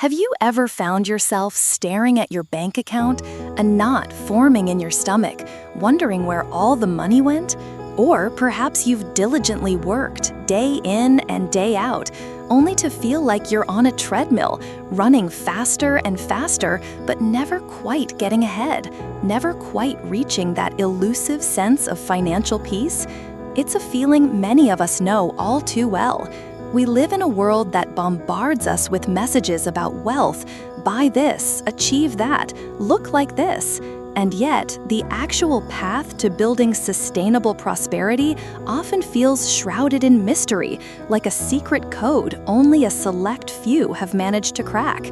Have you ever found yourself staring at your bank account, a knot forming in your stomach, wondering where all the money went? Or perhaps you've diligently worked, day in and day out, only to feel like you're on a treadmill, running faster and faster, but never quite getting ahead, never quite reaching that elusive sense of financial peace? It's a feeling many of us know all too well. We live in a world that bombards us with messages about wealth, buy this, achieve that, look like this. And yet, the actual path to building sustainable prosperity often feels shrouded in mystery, like a secret code only a select few have managed to crack.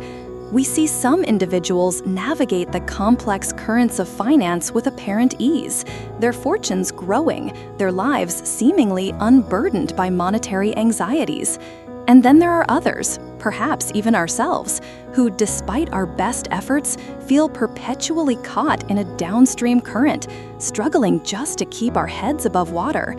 We see some individuals navigate the complex currents of finance with apparent ease, their fortunes growing, their lives seemingly unburdened by monetary anxieties. And then there are others, perhaps even ourselves, who, despite our best efforts, feel perpetually caught in a downstream current, struggling just to keep our heads above water.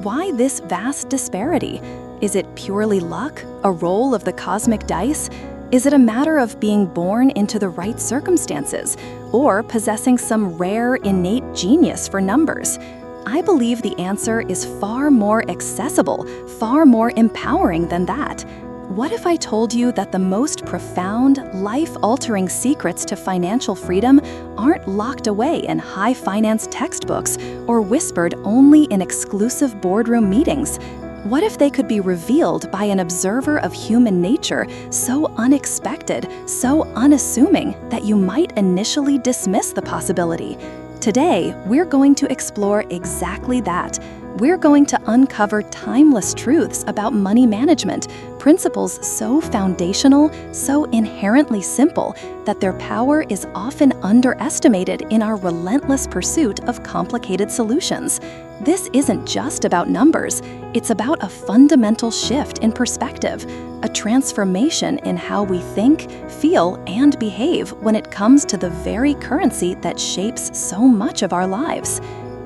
Why this vast disparity? Is it purely luck, a roll of the cosmic dice? Is it a matter of being born into the right circumstances, or possessing some rare, innate genius for numbers? I believe the answer is far more accessible, far more empowering than that. What if I told you that the most profound, life-altering secrets to financial freedom aren't locked away in high finance textbooks or whispered only in exclusive boardroom meetings? What if they could be revealed by an observer of human nature so unexpected, so unassuming that you might initially dismiss the possibility? Today, we're going to explore exactly that. We're going to uncover timeless truths about money management, principles so foundational, so inherently simple, that their power is often underestimated in our relentless pursuit of complicated solutions. This isn't just about numbers, it's about a fundamental shift in perspective, a transformation in how we think, feel, and behave when it comes to the very currency that shapes so much of our lives.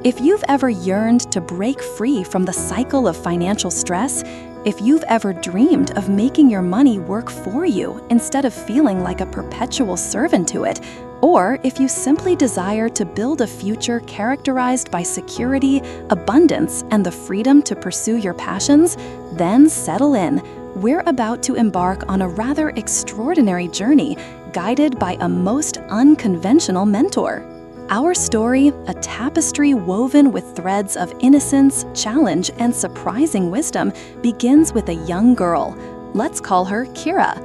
If you've ever yearned to break free from the cycle of financial stress, if you've ever dreamed of making your money work for you instead of feeling like a perpetual servant to it, or if you simply desire to build a future characterized by security, abundance, and the freedom to pursue your passions, then settle in. We're about to embark on a rather extraordinary journey, guided by a most unconventional mentor. Our story, a tapestry woven with threads of innocence, challenge, and surprising wisdom, begins with a young girl. Let's call her Kira.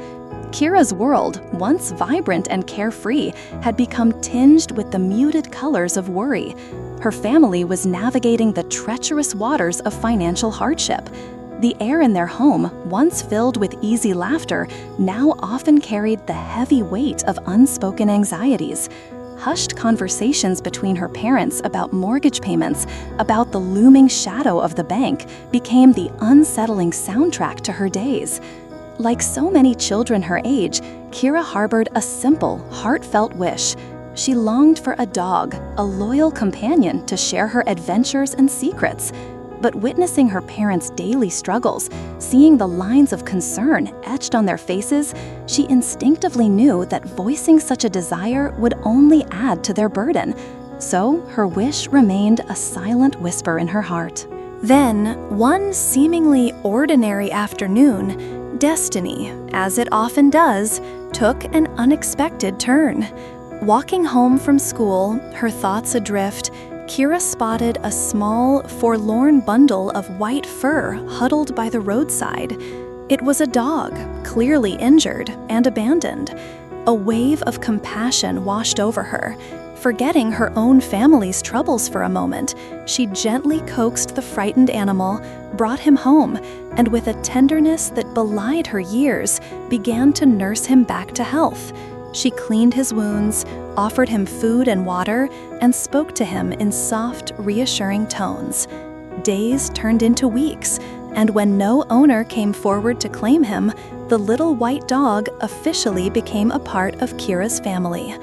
Kira's world, once vibrant and carefree, had become tinged with the muted colors of worry. Her family was navigating the treacherous waters of financial hardship. The air in their home, once filled with easy laughter, now often carried the heavy weight of unspoken anxieties. Hushed conversations between her parents about mortgage payments, about the looming shadow of the bank, became the unsettling soundtrack to her days. Like so many children her age, Kira harbored a simple, heartfelt wish. She longed for a dog, a loyal companion to share her adventures and secrets. But witnessing her parents' daily struggles, seeing the lines of concern etched on their faces, she instinctively knew that voicing such a desire would only add to their burden. So her wish remained a silent whisper in her heart. Then, one seemingly ordinary afternoon, destiny, as it often does, took an unexpected turn. Walking home from school, her thoughts adrift, Kira spotted a small, forlorn bundle of white fur huddled by the roadside. It was a dog, clearly injured and abandoned. A wave of compassion washed over her. Forgetting her own family's troubles for a moment, she gently coaxed the frightened animal, brought him home, and with a tenderness that belied her years, began to nurse him back to health. She cleaned his wounds, offered him food and water, and spoke to him in soft, reassuring tones. Days turned into weeks, and when no owner came forward to claim him, the little white dog officially became a part of Kira's family.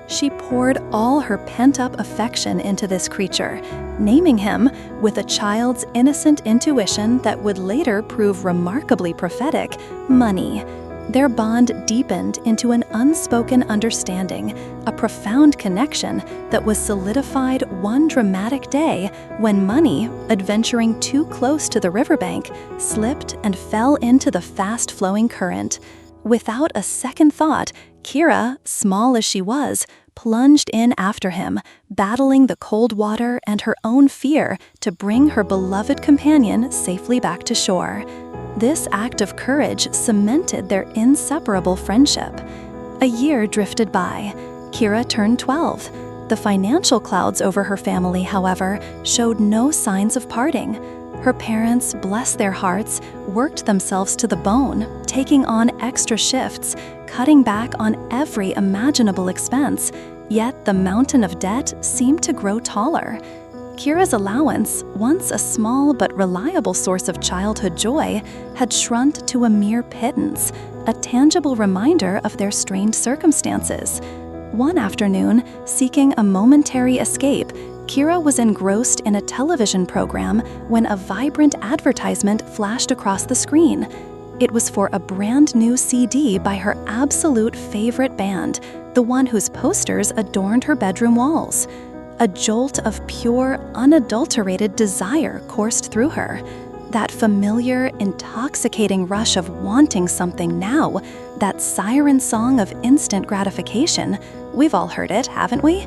She poured all her pent-up affection into this creature, naming him, with a child's innocent intuition that would later prove remarkably prophetic, Money. Their bond deepened into an unspoken understanding, a profound connection that was solidified one dramatic day when Money, adventuring too close to the riverbank, slipped and fell into the fast-flowing current. Without a second thought, Kira, small as she was, plunged in after him, battling the cold water and her own fear to bring her beloved companion safely back to shore. This act of courage cemented their inseparable friendship. A year drifted by. Kira turned 12. The financial clouds over her family, however, showed no signs of parting. Her parents, bless their hearts, worked themselves to the bone, taking on extra shifts, cutting back on every imaginable expense, yet the mountain of debt seemed to grow taller. Kira's allowance, once a small but reliable source of childhood joy, had shrunk to a mere pittance, a tangible reminder of their strained circumstances. One afternoon, seeking a momentary escape, Kira was engrossed in a television program when a vibrant advertisement flashed across the screen. It was for a brand new CD by her absolute favorite band, the one whose posters adorned her bedroom walls. A jolt of pure, unadulterated desire coursed through her. That familiar, intoxicating rush of wanting something now, that siren song of instant gratification. We've all heard it, haven't we?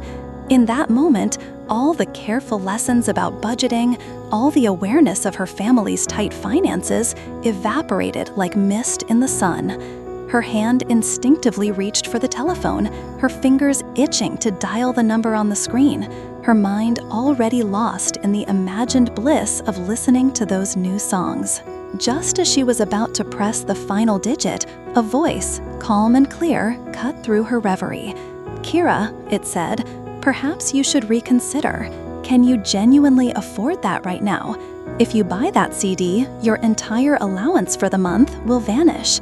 In that moment, all the careful lessons about budgeting, all the awareness of her family's tight finances evaporated like mist in the sun. Her hand instinctively reached for the telephone, her fingers itching to dial the number on the screen, her mind already lost in the imagined bliss of listening to those new songs. Just as she was about to press the final digit, a voice, calm and clear, cut through her reverie. "Kira," it said, "perhaps you should reconsider. Can you genuinely afford that right now? If you buy that CD, your entire allowance for the month will vanish."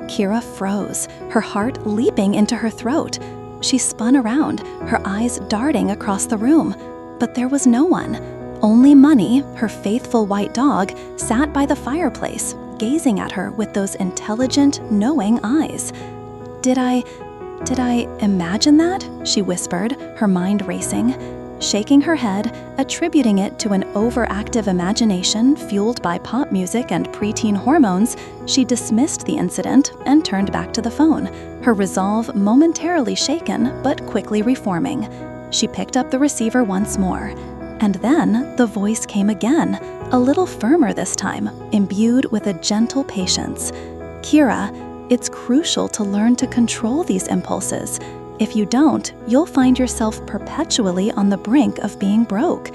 Kira froze, her heart leaping into her throat. She spun around, her eyes darting across the room. But there was no one. Only Money, her faithful white dog, sat by the fireplace, gazing at her with those intelligent, knowing eyes. Did I imagine that?" she whispered, her mind racing. Shaking her head, attributing it to an overactive imagination fueled by pop music and preteen hormones, she dismissed the incident and turned back to the phone, her resolve momentarily shaken but quickly reforming. She picked up the receiver once more. And then the voice came again, a little firmer this time, imbued with a gentle patience. "Kira, it's crucial to learn to control these impulses. If you don't, you'll find yourself perpetually on the brink of being broke."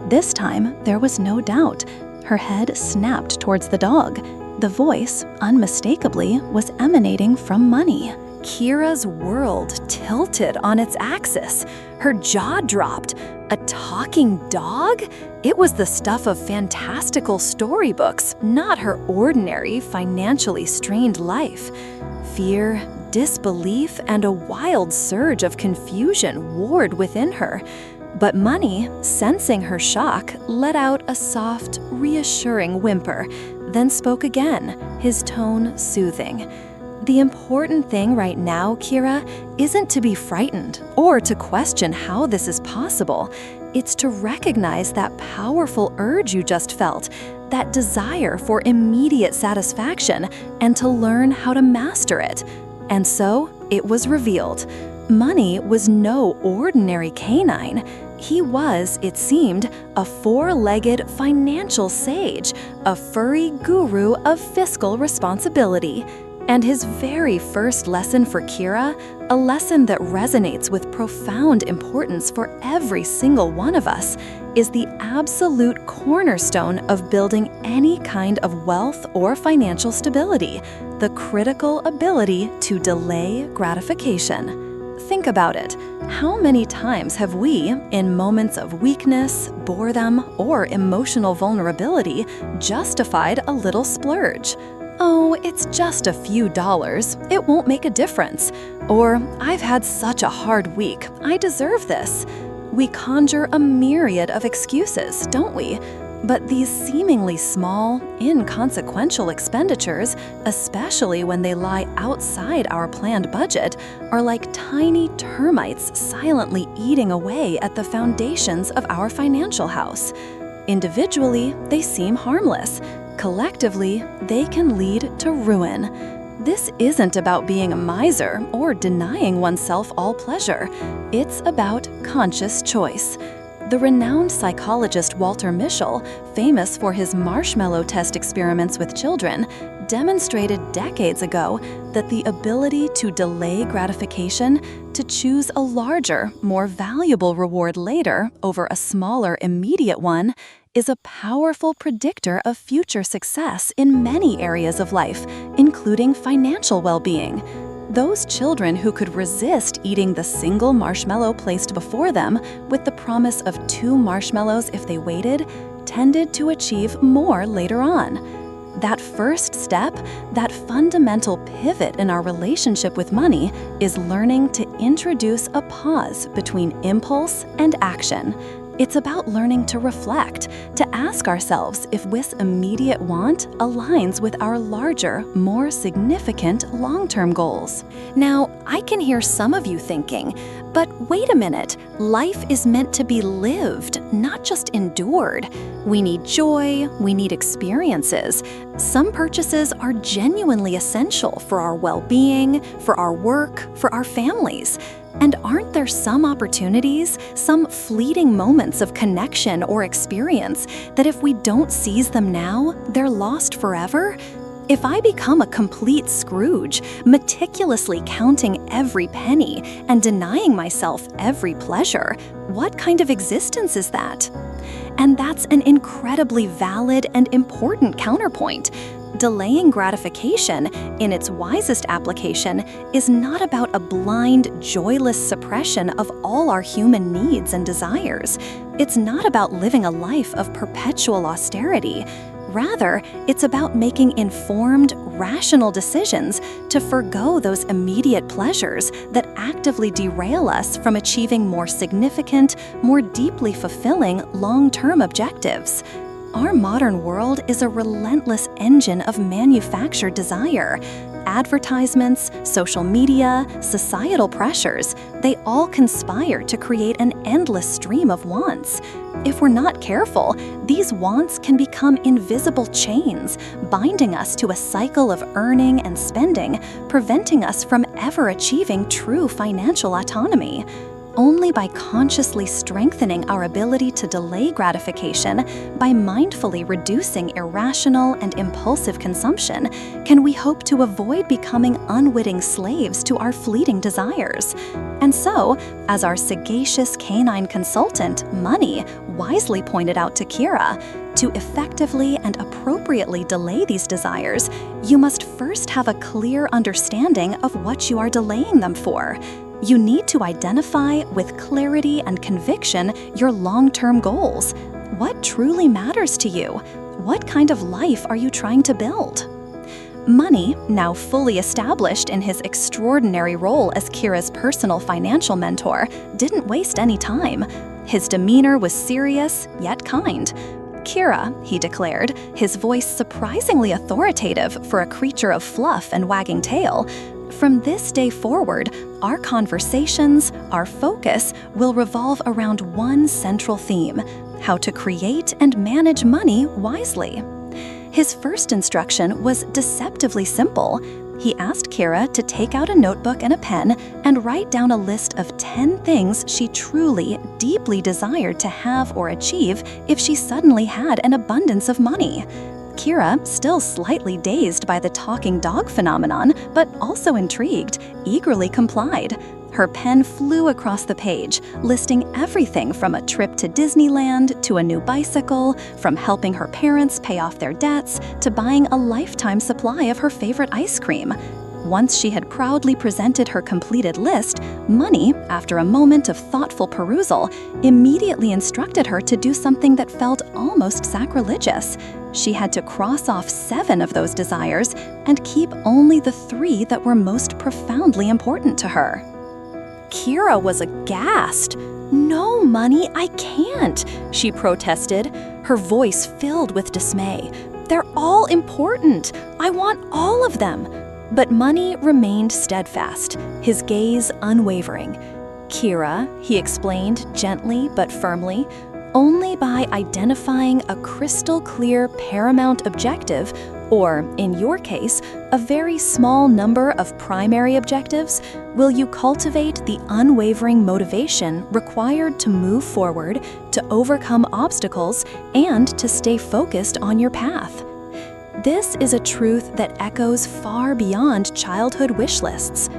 This time, there was no doubt. Her head snapped towards the dog. The voice, unmistakably, was emanating from Money. Kira's world tilted on its axis. Her jaw dropped. A talking dog? It was the stuff of fantastical storybooks, not her ordinary, financially strained life. Fear, disbelief, and a wild surge of confusion warred within her. But Money, sensing her shock, let out a soft, reassuring whimper, then spoke again, his tone soothing. "The important thing right now, Kira, isn't to be frightened or to question how this is possible. It's to recognize that powerful urge you just felt, that desire for immediate satisfaction, and to learn how to master it." And so, it was revealed. Money was no ordinary canine. He was, it seemed, a four-legged financial sage, a furry guru of fiscal responsibility. And his very first lesson for Kira, a lesson that resonates with profound importance for every single one of us, is the absolute cornerstone of building any kind of wealth or financial stability: the critical ability to delay gratification. Think about it. How many times have we, in moments of weakness, boredom, or emotional vulnerability, justified a little splurge? "Oh, it's just a few dollars. It won't make a difference." Or, "I've had such a hard week. I deserve this." We conjure a myriad of excuses, don't we? But these seemingly small, inconsequential expenditures, especially when they lie outside our planned budget, are like tiny termites silently eating away at the foundations of our financial house. Individually, they seem harmless. Collectively, they can lead to ruin. This isn't about being a miser or denying oneself all pleasure. It's about conscious choice. The renowned psychologist Walter Mischel, famous for his marshmallow test experiments with children, demonstrated decades ago that the ability to delay gratification, to choose a larger, more valuable reward later over a smaller, immediate one, is a powerful predictor of future success in many areas of life, including financial well-being. Those children who could resist eating the single marshmallow placed before them with the promise of 2 marshmallows if they waited, tended to achieve more later on. That first step, that fundamental pivot in our relationship with money, is learning to introduce a pause between impulse and action. It's about learning to reflect, to ask ourselves if this immediate want aligns with our larger, more significant long-term goals. Now, I can hear some of you thinking, but wait a minute, life is meant to be lived, not just endured. We need joy, we need experiences. Some purchases are genuinely essential for our well-being, for our work, for our families. And aren't there some opportunities, some fleeting moments of connection or experience that if we don't seize them now, they're lost forever? If I become a complete Scrooge, meticulously counting every penny and denying myself every pleasure, what kind of existence is that? And that's an incredibly valid and important counterpoint. Delaying gratification, in its wisest application, is not about a blind, joyless suppression of all our human needs and desires. It's not about living a life of perpetual austerity. Rather, it's about making informed, rational decisions to forgo those immediate pleasures that actively derail us from achieving more significant, more deeply fulfilling long-term objectives. Our modern world is a relentless engine of manufactured desire. Advertisements, social media, societal pressures, they all conspire to create an endless stream of wants. If we're not careful, these wants can become invisible chains, binding us to a cycle of earning and spending, preventing us from ever achieving true financial autonomy. Only by consciously strengthening our ability to delay gratification, by mindfully reducing irrational and impulsive consumption, can we hope to avoid becoming unwitting slaves to our fleeting desires. And so, as our sagacious canine consultant, Money, wisely pointed out to Kira, to effectively and appropriately delay these desires, you must first have a clear understanding of what you are delaying them for. You need to identify with clarity and conviction your long-term goals. What truly matters to you? What kind of life are you trying to build? Money, now fully established in his extraordinary role as Kira's personal financial mentor, didn't waste any time. His demeanor was serious, yet kind. "Kira," he declared, his voice surprisingly authoritative for a creature of fluff and wagging tail, "from this day forward, our conversations, our focus, will revolve around one central theme: how to create and manage money wisely." His first instruction was deceptively simple. He asked Kira to take out a notebook and a pen and write down a list of 10 things she truly, deeply desired to have or achieve if she suddenly had an abundance of money. Kira, still slightly dazed by the talking dog phenomenon, but also intrigued, eagerly complied. Her pen flew across the page, listing everything from a trip to Disneyland to a new bicycle, from helping her parents pay off their debts to buying a lifetime supply of her favorite ice cream. Once she had proudly presented her completed list, Money, after a moment of thoughtful perusal, immediately instructed her to do something that felt almost sacrilegious. She had to cross off 7 of those desires and keep only the 3 that were most profoundly important to her. Kira was aghast. "No, money, I can't," she protested, her voice filled with dismay. "They're all important. I want all of them." But money remained steadfast, his gaze unwavering. "Kira," he explained gently but firmly, "only by identifying a crystal-clear paramount objective, or, in your case, a very small number of primary objectives, will you cultivate the unwavering motivation required to move forward, to overcome obstacles, and to stay focused on your path." This is a truth that echoes far beyond childhood wish lists.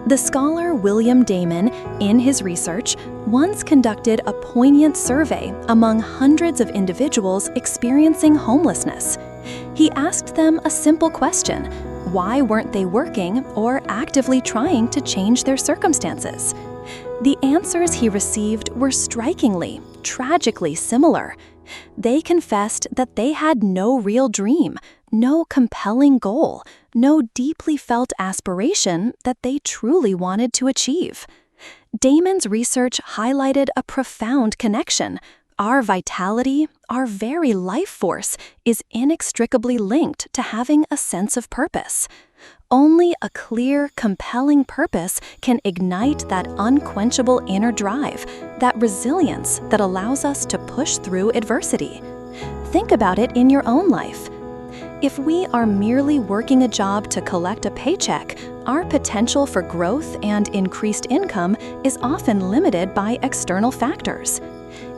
The scholar William Damon, in his research, once conducted a poignant survey among hundreds of individuals experiencing homelessness. He asked them a simple question: why weren't they working or actively trying to change their circumstances? The answers he received were strikingly, tragically similar. They confessed that they had no real dream, no compelling goal, no deeply felt aspiration that they truly wanted to achieve. Damon's research highlighted a profound connection. Our vitality, our very life force, is inextricably linked to having a sense of purpose. Only a clear, compelling purpose can ignite that unquenchable inner drive, that resilience that allows us to push through adversity. Think about it in your own life. If we are merely working a job to collect a paycheck, our potential for growth and increased income is often limited by external factors.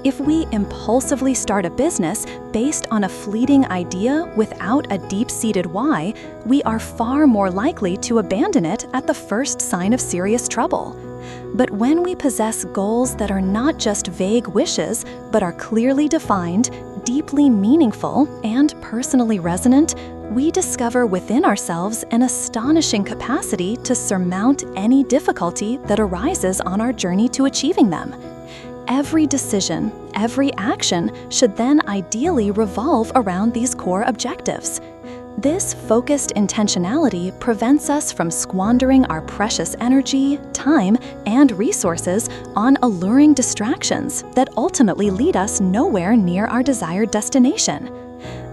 If we impulsively start a business based on a fleeting idea without a deep-seated why, we are far more likely to abandon it at the first sign of serious trouble. But when we possess goals that are not just vague wishes, but are clearly defined, deeply meaningful, and personally resonant, we discover within ourselves an astonishing capacity to surmount any difficulty that arises on our journey to achieving them. Every decision, every action should then ideally revolve around these core objectives. This focused intentionality prevents us from squandering our precious energy, time, and resources on alluring distractions that ultimately lead us nowhere near our desired destination.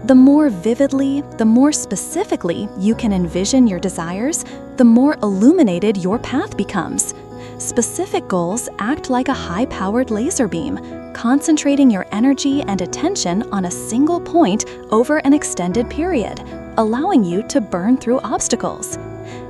The more vividly, the more specifically you can envision your desires, the more illuminated your path becomes. Specific goals act like a high-powered laser beam, concentrating your energy and attention on a single point over an extended period, allowing you to burn through obstacles.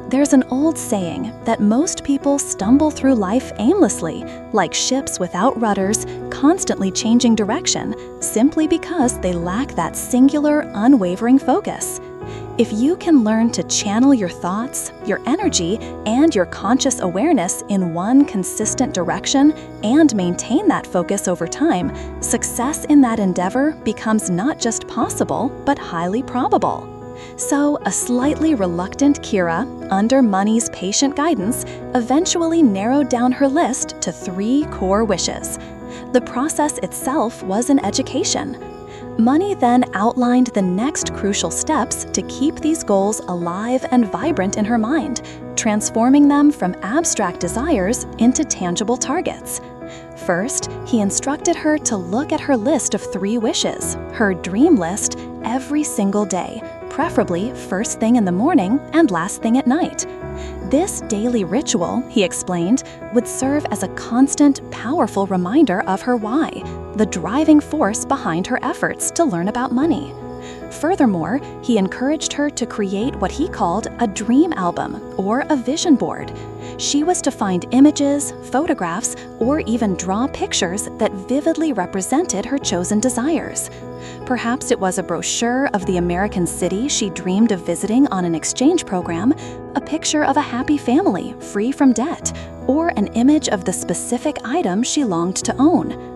There's an old saying that most people stumble through life aimlessly, like ships without rudders, constantly changing direction, simply because they lack that singular, unwavering focus. If you can learn to channel your thoughts, your energy, and your conscious awareness in one consistent direction and maintain that focus over time, success in that endeavor becomes not just possible, but highly probable. So, a slightly reluctant Kira, under money's patient guidance, eventually narrowed down her list to 3 core wishes. The process itself was an education. Money then outlined the next crucial steps to keep these goals alive and vibrant in her mind, transforming them from abstract desires into tangible targets. First, he instructed her to look at her list of 3 wishes, her dream list, every single day, preferably first thing in the morning and last thing at night. This daily ritual, he explained, would serve as a constant, powerful reminder of her why, the driving force behind her efforts to learn about money. Furthermore, he encouraged her to create what he called a dream album or a vision board. She was to find images, photographs, or even draw pictures that vividly represented her chosen desires. Perhaps it was a brochure of the American city she dreamed of visiting on an exchange program, a picture of a happy family free from debt, or an image of the specific item she longed to own.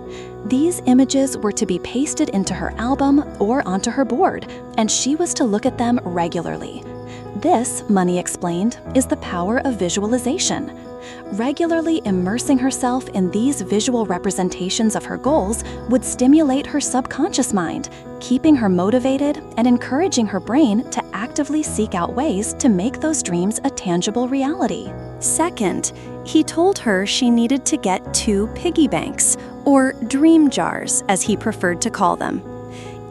These images were to be pasted into her album or onto her board, and she was to look at them regularly. This, Money explained, is the power of visualization. Regularly immersing herself in these visual representations of her goals would stimulate her subconscious mind, keeping her motivated and encouraging her brain to actively seek out ways to make those dreams a tangible reality. Second, he told her she needed to get 2 piggy banks, or dream jars as he preferred to call them.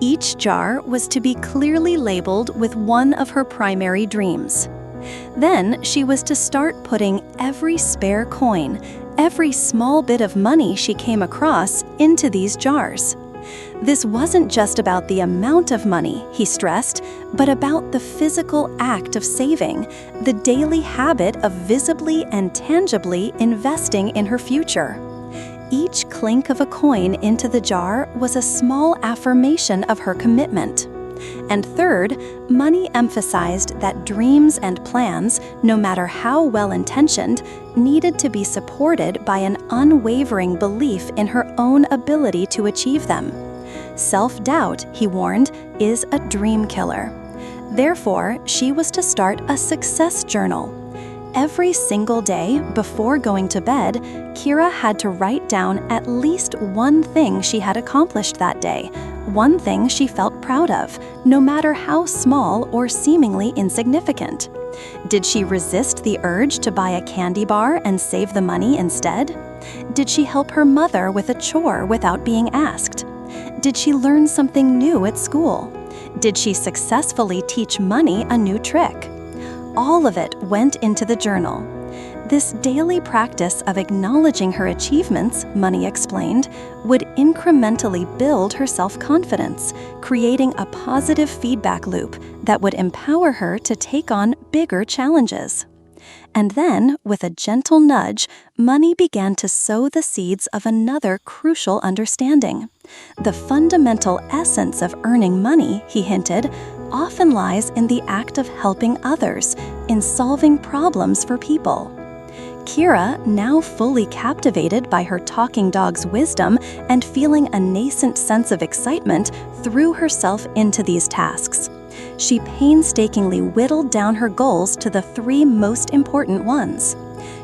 Each jar was to be clearly labeled with one of her primary dreams. Then she was to start putting every spare coin, every small bit of money she came across, into these jars. This wasn't just about the amount of money, he stressed, but about the physical act of saving, the daily habit of visibly and tangibly investing in her future. Each clink of a coin into the jar was a small affirmation of her commitment. And third, money emphasized that dreams and plans, no matter how well-intentioned, needed to be supported by an unwavering belief in her own ability to achieve them. Self-doubt, he warned, is a dream killer. Therefore, she was to start a success journal. Every single day, before going to bed, Kira had to write down at least one thing she had accomplished that day, one thing she felt proud of, no matter how small or seemingly insignificant. Did she resist the urge to buy a candy bar and save the money instead? Did she help her mother with a chore without being asked? Did she learn something new at school? Did she successfully teach money a new trick? All of it went into the journal. This daily practice of acknowledging her achievements, Money explained, would incrementally build her self-confidence, creating a positive feedback loop that would empower her to take on bigger challenges. And then, with a gentle nudge, Money began to sow the seeds of another crucial understanding. The fundamental essence of earning money, he hinted, often lies in the act of helping others, in solving problems for people. Kira, now fully captivated by her talking dog's wisdom and feeling a nascent sense of excitement, threw herself into these tasks. She painstakingly whittled down her goals to the 3 most important ones.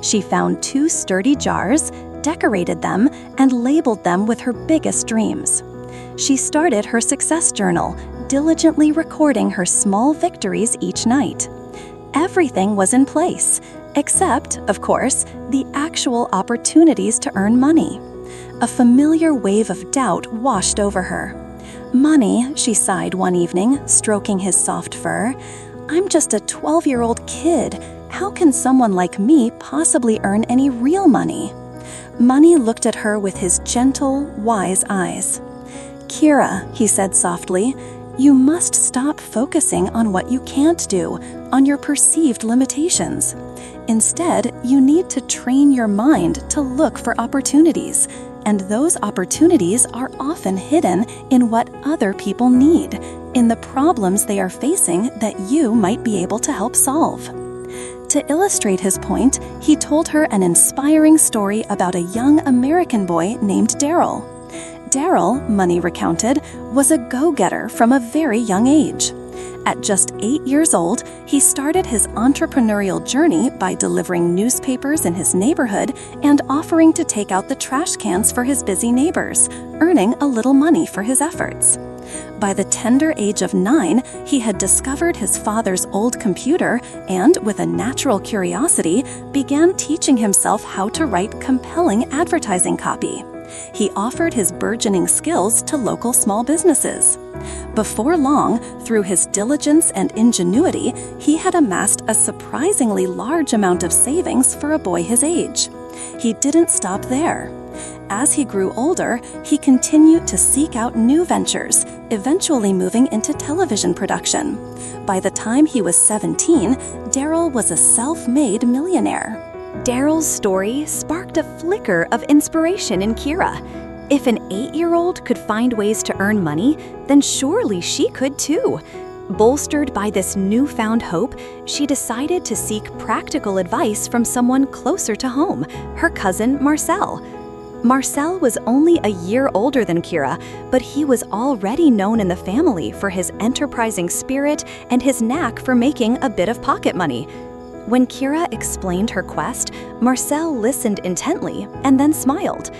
She found 2 sturdy jars, decorated them, and labeled them with her biggest dreams. She started her success journal, diligently recording her small victories each night. Everything was in place, except, of course, the actual opportunities to earn money. A familiar wave of doubt washed over her. "Money," she sighed one evening, stroking his soft fur. "I'm just a 12-year-old kid. How can someone like me possibly earn any real money?" Money looked at her with his gentle, wise eyes. "Kira," he said softly, "you must stop focusing on what you can't do, on your perceived limitations. Instead, you need to train your mind to look for opportunities, and those opportunities are often hidden in what other people need, in the problems they are facing that you might be able to help solve." To illustrate his point, he told her an inspiring story about a young American boy named Daryll. Daryll, Money recounted, was a go-getter from a very young age. At just 8 years old, he started his entrepreneurial journey by delivering newspapers in his neighborhood and offering to take out the trash cans for his busy neighbors, earning a little money for his efforts. By the tender age of 9, he had discovered his father's old computer and, with a natural curiosity, began teaching himself how to write compelling advertising copy. He offered his burgeoning skills to local small businesses. Before long, through his diligence and ingenuity, he had amassed a surprisingly large amount of savings for a boy his age. He didn't stop there. As he grew older, he continued to seek out new ventures, eventually moving into television production. By the time he was 17, Daryll was a self-made millionaire. Daryl's story sparked a flicker of inspiration in Kira. If an 8-year-old could find ways to earn money, then surely she could too. Bolstered by this newfound hope, she decided to seek practical advice from someone closer to home, her cousin Marcel. Marcel was only a year older than Kira, but he was already known in the family for his enterprising spirit and his knack for making a bit of pocket money. When Kira explained her quest, Marcel listened intently and then smiled.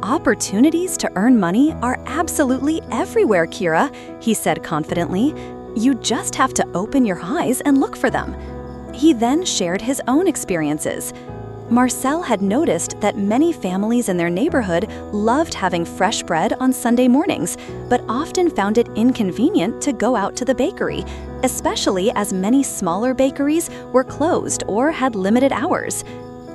"Opportunities to earn money are absolutely everywhere, Kira," he said confidently. "You just have to open your eyes and look for them." He then shared his own experiences. Marcel had noticed that many families in their neighborhood loved having fresh bread on Sunday mornings, but often found it inconvenient to go out to the bakery, especially as many smaller bakeries were closed or had limited hours.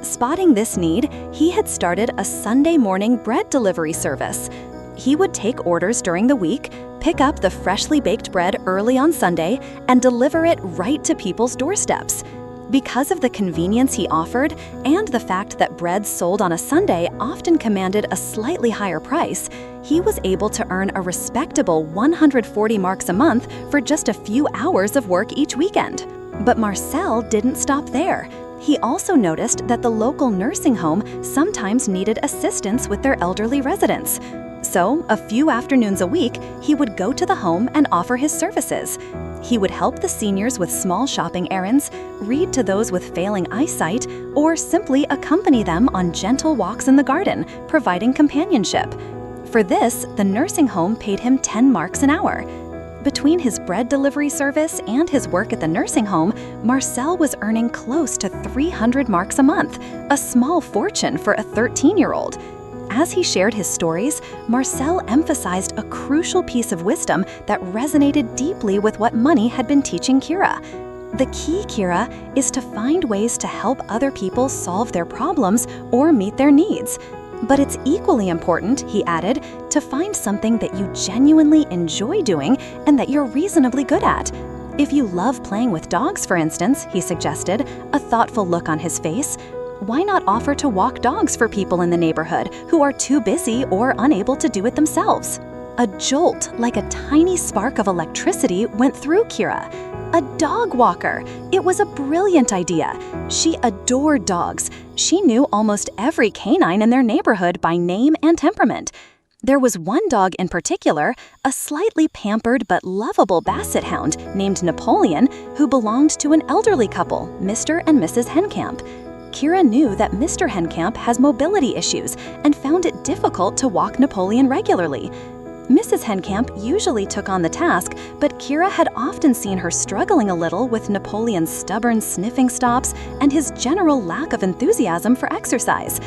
Spotting this need, he had started a Sunday morning bread delivery service. He would take orders during the week, pick up the freshly baked bread early on Sunday, and deliver it right to people's doorsteps. Because of the convenience he offered and the fact that bread sold on a Sunday often commanded a slightly higher price, he was able to earn a respectable 140 marks a month for just a few hours of work each weekend. But Marcel didn't stop there. He also noticed that the local nursing home sometimes needed assistance with their elderly residents. So, a few afternoons a week, he would go to the home and offer his services. He would help the seniors with small shopping errands, read to those with failing eyesight, or simply accompany them on gentle walks in the garden, providing companionship. For this, the nursing home paid him 10 marks an hour. Between his bread delivery service and his work at the nursing home, Marcel was earning close to 300 marks a month, a small fortune for a 13-year-old. As he shared his stories, Marcel emphasized a crucial piece of wisdom that resonated deeply with what money had been teaching Kira. The key, Kira, is to find ways to help other people solve their problems or meet their needs. But it's equally important, he added, to find something that you genuinely enjoy doing and that you're reasonably good at. If you love playing with dogs, for instance, he suggested, a thoughtful look on his face, why not offer to walk dogs for people in the neighborhood who are too busy or unable to do it themselves? A jolt like a tiny spark of electricity went through Kira. A dog walker! It was a brilliant idea. She adored dogs. She knew almost every canine in their neighborhood by name and temperament. There was one dog in particular, a slightly pampered but lovable basset hound named Napoleon, who belonged to an elderly couple, Mr. and Mrs. Henkamp. Kira knew that Mr. Henkamp has mobility issues and found it difficult to walk Napoleon regularly. Mrs. Henkamp usually took on the task, but Kira had often seen her struggling a little with Napoleon's stubborn sniffing stops and his general lack of enthusiasm for exercise.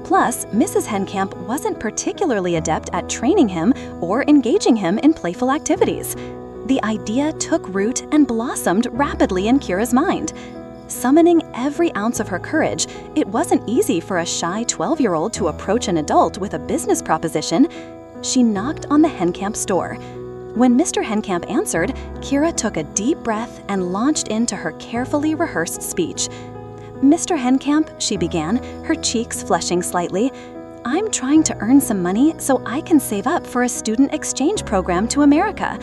Plus, Mrs. Henkamp wasn't particularly adept at training him or engaging him in playful activities. The idea took root and blossomed rapidly in Kira's mind. Summoning every ounce of her courage, it wasn't easy for a shy 12-year-old to approach an adult with a business proposition. She knocked on the Henkamp's door. When Mr. Henkamp answered, Kira took a deep breath and launched into her carefully rehearsed speech. "Mr. Henkamp," she began, her cheeks flushing slightly, "I'm trying to earn some money so I can save up for a student exchange program to America.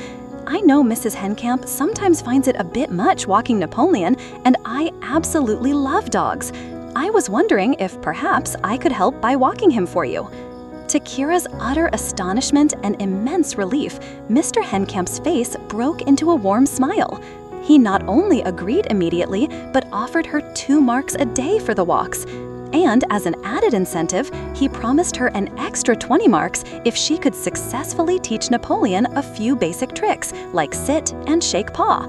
I know Mrs. Henkamp sometimes finds it a bit much walking Napoleon, and I absolutely love dogs. I was wondering if perhaps I could help by walking him for you." To Kira's utter astonishment and immense relief, Mr. Henkamp's face broke into a warm smile. He not only agreed immediately, but offered her 2 marks a day for the walks. And as an added incentive, he promised her an extra 20 marks if she could successfully teach Napoleon a few basic tricks, like sit and shake paw.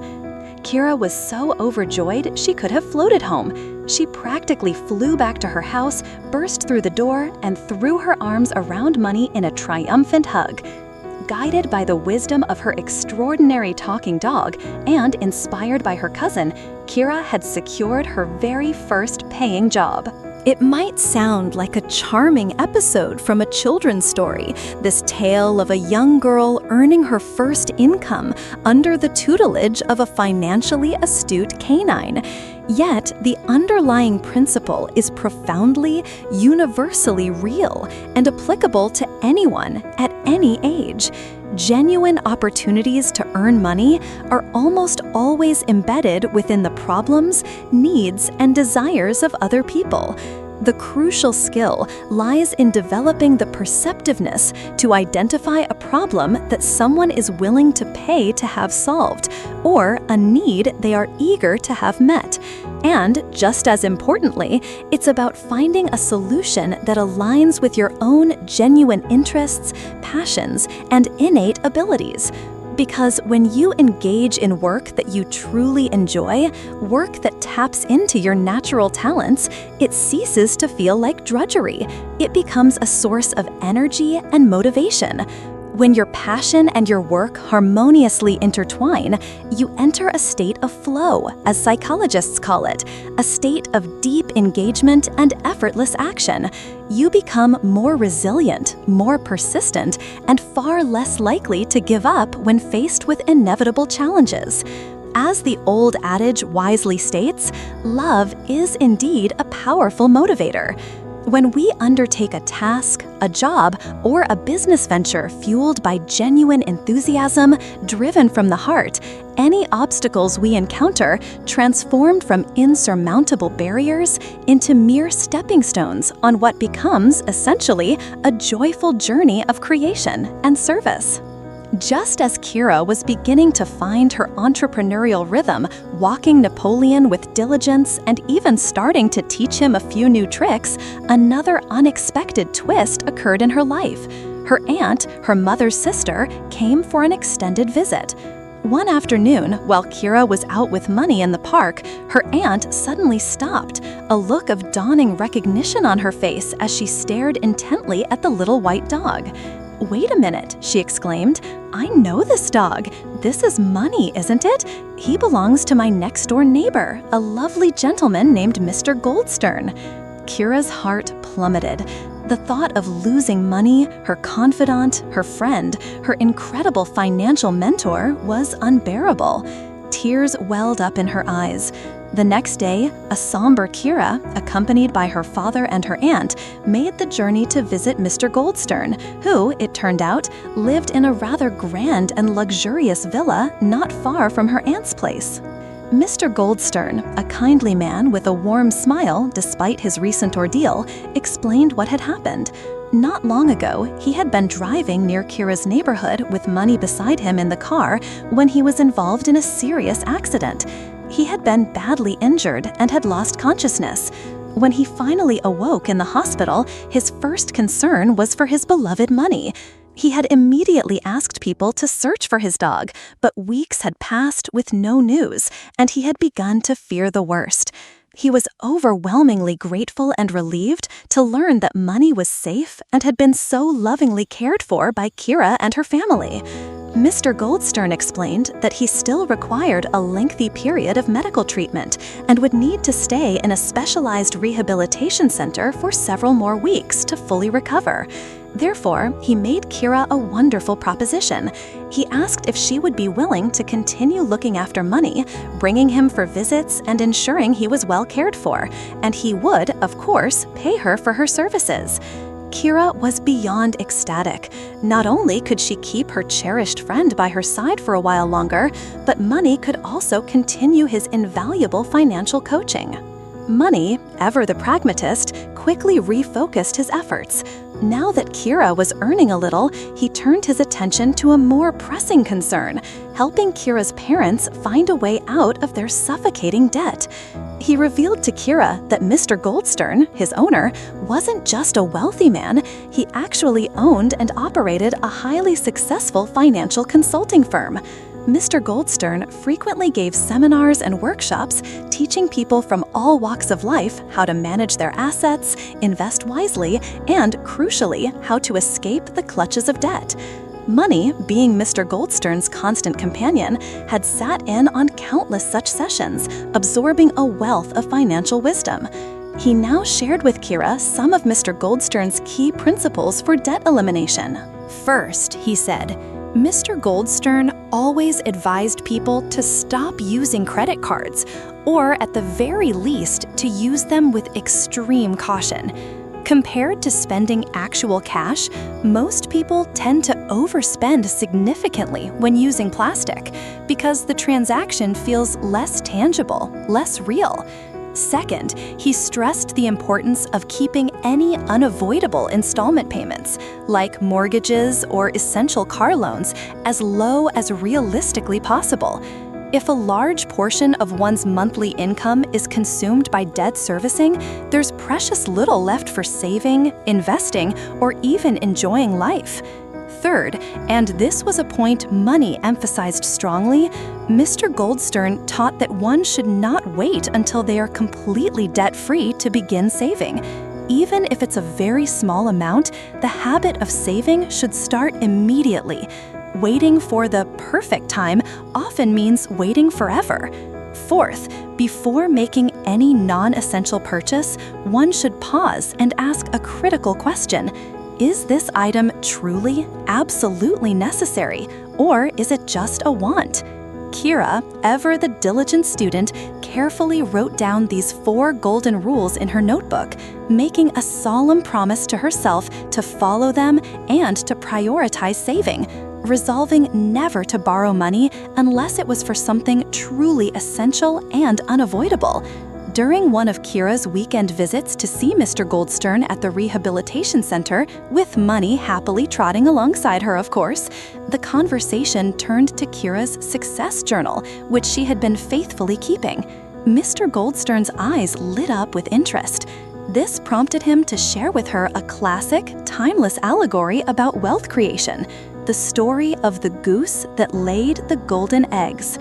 Kira was so overjoyed she could have floated home. She practically flew back to her house, burst through the door, and threw her arms around Money in a triumphant hug. Guided by the wisdom of her extraordinary talking dog and inspired by her cousin, Kira had secured her very first paying job. It might sound like a charming episode from a children's story, this tale of a young girl earning her first income under the tutelage of a financially astute canine. Yet, the underlying principle is profoundly, universally real and applicable to anyone at any age. Genuine opportunities to earn money are almost always embedded within the problems, needs, and desires of other people. The crucial skill lies in developing the perceptiveness to identify a problem that someone is willing to pay to have solved, or a need they are eager to have met. And, just as importantly, it's about finding a solution that aligns with your own genuine interests, passions, and innate abilities. Because when you engage in work that you truly enjoy, work that taps into your natural talents, it ceases to feel like drudgery. It becomes a source of energy and motivation. When your passion and your work harmoniously intertwine, you enter a state of flow, as psychologists call it, a state of deep engagement and effortless action. You become more resilient, more persistent, and far less likely to give up when faced with inevitable challenges. As the old adage wisely states, love is indeed a powerful motivator. When we undertake a task, a job, or a business venture fueled by genuine enthusiasm, driven from the heart, any obstacles we encounter, transformed from insurmountable barriers into mere stepping stones on what becomes, essentially, a joyful journey of creation and service. Just as Kira was beginning to find her entrepreneurial rhythm, walking Napoleon with diligence and even starting to teach him a few new tricks, another unexpected twist occurred in her life. Her aunt, her mother's sister, came for an extended visit. One afternoon, while Kira was out with Money in the park, her aunt suddenly stopped, a look of dawning recognition on her face as she stared intently at the little white dog. "Wait a minute," she exclaimed. "I know this dog. This is Money, isn't it? He belongs to my next-door neighbor, a lovely gentleman named Mr. Goldstern." Kira's heart plummeted. The thought of losing Money, her confidant, her friend, her incredible financial mentor, was unbearable. Tears welled up in her eyes. The next day, a somber Kira, accompanied by her father and her aunt, made the journey to visit Mr. Goldstern, who, it turned out, lived in a rather grand and luxurious villa not far from her aunt's place. Mr. Goldstern, a kindly man with a warm smile despite his recent ordeal, explained what had happened. Not long ago, he had been driving near Kira's neighborhood with Money beside him in the car when he was involved in a serious accident. He had been badly injured and had lost consciousness. When he finally awoke in the hospital, his first concern was for his beloved Money. He had immediately asked people to search for his dog, but weeks had passed with no news, and he had begun to fear the worst. He was overwhelmingly grateful and relieved to learn that Money was safe and had been so lovingly cared for by Kira and her family. Mr. Goldstern explained that he still required a lengthy period of medical treatment and would need to stay in a specialized rehabilitation center for several more weeks to fully recover. Therefore, he made Kira a wonderful proposition. He asked if she would be willing to continue looking after Money, bringing him for visits and ensuring he was well cared for, and he would, of course, pay her for her services. Kira was beyond ecstatic. Not only could she keep her cherished friend by her side for a while longer, but Money could also continue his invaluable financial coaching. Money, ever the pragmatist, quickly refocused his efforts. Now that Kira was earning a little, he turned his attention to a more pressing concern, helping Kira's parents find a way out of their suffocating debt. He revealed to Kira that Mr. Goldstern, his owner, wasn't just a wealthy man, he actually owned and operated a highly successful financial consulting firm. Mr. Goldstern frequently gave seminars and workshops teaching people from all walks of life how to manage their assets, invest wisely, and, crucially, how to escape the clutches of debt. Money, being Mr. Goldstern's constant companion, had sat in on countless such sessions, absorbing a wealth of financial wisdom. He now shared with Kira some of Mr. Goldstern's key principles for debt elimination. First, he said, Mr. Goldstern always advised people to stop using credit cards, or at the very least, to use them with extreme caution. Compared to spending actual cash, most people tend to overspend significantly when using plastic because the transaction feels less tangible, less real. Second, he stressed the importance of keeping any unavoidable installment payments, like mortgages or essential car loans, as low as realistically possible. If a large portion of one's monthly income is consumed by debt servicing, there's precious little left for saving, investing, or even enjoying life. Third, and this was a point money emphasized strongly, Mr. Goldstern taught that one should not wait until they are completely debt-free to begin saving. Even if it's a very small amount, the habit of saving should start immediately. Waiting for the perfect time often means waiting forever. Fourth, before making any non-essential purchase, one should pause and ask a critical question. Is this item truly, absolutely necessary, or is it just a want? Kira, ever the diligent student, carefully wrote down these 4 golden rules in her notebook, making a solemn promise to herself to follow them and to prioritize saving, resolving never to borrow money unless it was for something truly essential and unavoidable. During one of Kira's weekend visits to see Mr. Goldstern at the rehabilitation center, with money happily trotting alongside her, of course, the conversation turned to Kira's success journal, which she had been faithfully keeping. Mr. Goldstern's eyes lit up with interest. This prompted him to share with her a classic, timeless allegory about wealth creation, the story of the goose that laid the golden eggs.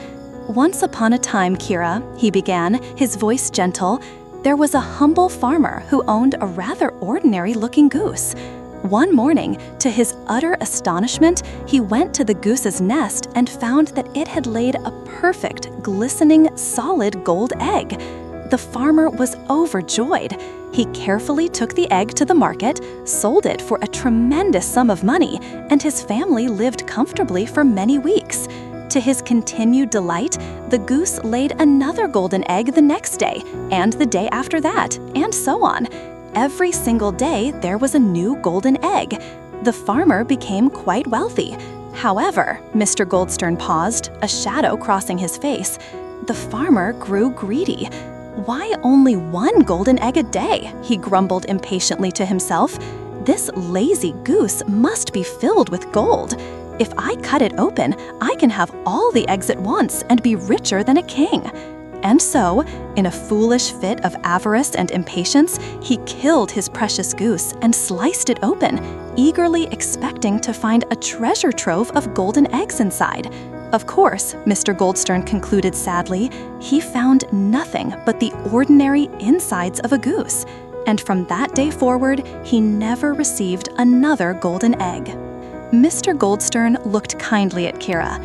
"Once upon a time, Kira," he began, his voice gentle, "there was a humble farmer who owned a rather ordinary-looking goose. One morning, to his utter astonishment, he went to the goose's nest and found that it had laid a perfect, glistening, solid gold egg. The farmer was overjoyed. He carefully took the egg to the market, sold it for a tremendous sum of money, and his family lived comfortably for many weeks. To his continued delight, the goose laid another golden egg the next day, and the day after that, and so on. Every single day, there was a new golden egg. The farmer became quite wealthy. However," Mr. Goldstern paused, a shadow crossing his face, "the farmer grew greedy. Why only 1 golden egg a day?" he grumbled impatiently to himself. "This lazy goose must be filled with gold. If I cut it open, I can have all the eggs at once and be richer than a king." And so, in a foolish fit of avarice and impatience, he killed his precious goose and sliced it open, eagerly expecting to find a treasure trove of golden eggs inside. Of course, Mr. Goldstern concluded sadly, he found nothing but the ordinary insides of a goose. And from that day forward, he never received another golden egg. Mr. Goldstern looked kindly at Kira.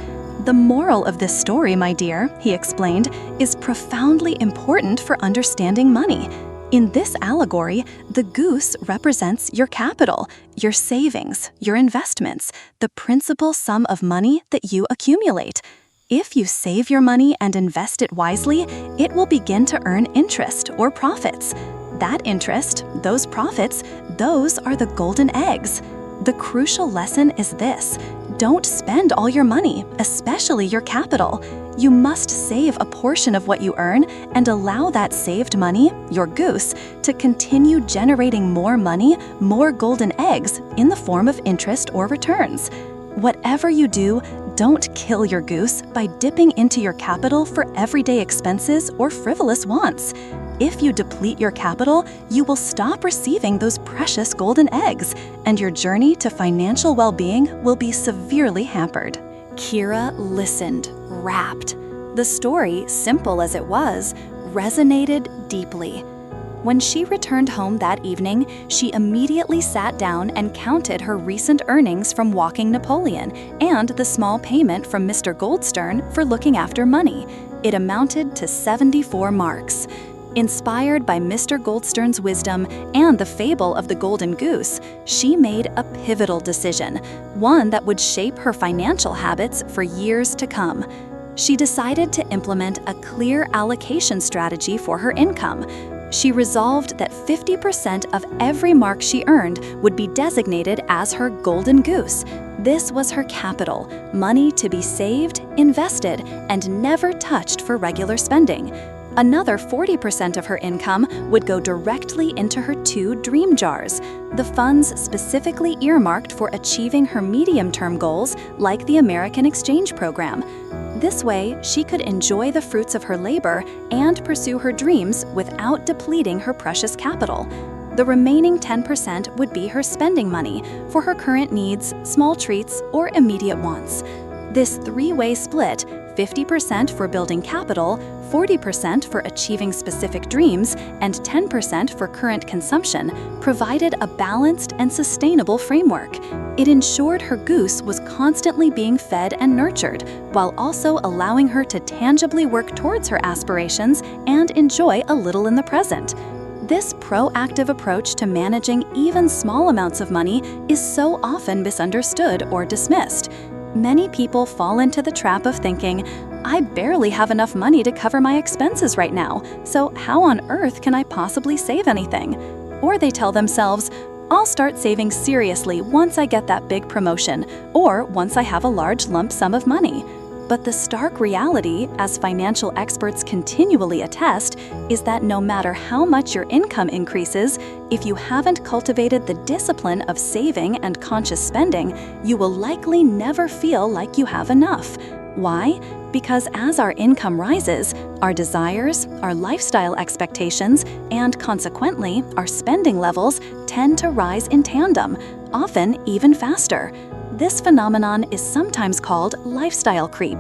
"The moral of this story, my dear," he explained, "is profoundly important for understanding money. In this allegory, the goose represents your capital, your savings, your investments, the principal sum of money that you accumulate. If you save your money and invest it wisely, it will begin to earn interest or profits. That interest, those profits, those are the golden eggs. The crucial lesson is this: don't spend all your money, especially your capital. You must save a portion of what you earn and allow that saved money, your goose, to continue generating more money, more golden eggs, in the form of interest or returns. Whatever you do, don't kill your goose by dipping into your capital for everyday expenses or frivolous wants. If you deplete your capital, you will stop receiving those precious golden eggs, and your journey to financial well-being will be severely hampered." Kira listened, rapt. The story, simple as it was, resonated deeply. When she returned home that evening, she immediately sat down and counted her recent earnings from walking Napoleon and the small payment from Mr. Goldstern for looking after money. It amounted to 74 marks. Inspired by Mr. Goldstern's wisdom and the fable of the golden goose, she made a pivotal decision, one that would shape her financial habits for years to come. She decided to implement a clear allocation strategy for her income. She resolved that 50% of every mark she earned would be designated as her golden goose. This was her capital, money to be saved, invested, and never touched for regular spending. Another 40% of her income would go directly into her 2 dream jars, the funds specifically earmarked for achieving her medium-term goals, like the American exchange program. This way, she could enjoy the fruits of her labor and pursue her dreams without depleting her precious capital. The remaining 10% would be her spending money for her current needs, small treats, or immediate wants. This three-way split, 50% for building capital, 40% for achieving specific dreams, and 10% for current consumption, provided a balanced and sustainable framework. It ensured her goose was constantly being fed and nurtured, while also allowing her to tangibly work towards her aspirations and enjoy a little in the present. This proactive approach to managing even small amounts of money is so often misunderstood or dismissed. Many people fall into the trap of thinking, I barely have enough money to cover my expenses right now, so how on earth can I possibly save anything? Or they tell themselves, I'll start saving seriously once I get that big promotion, or once I have a large lump sum of money. But the stark reality, as financial experts continually attest, is that no matter how much your income increases, if you haven't cultivated the discipline of saving and conscious spending, you will likely never feel like you have enough. Why? Because as our income rises, our desires, our lifestyle expectations, and consequently, our spending levels tend to rise in tandem, often even faster. This phenomenon is sometimes called lifestyle creep.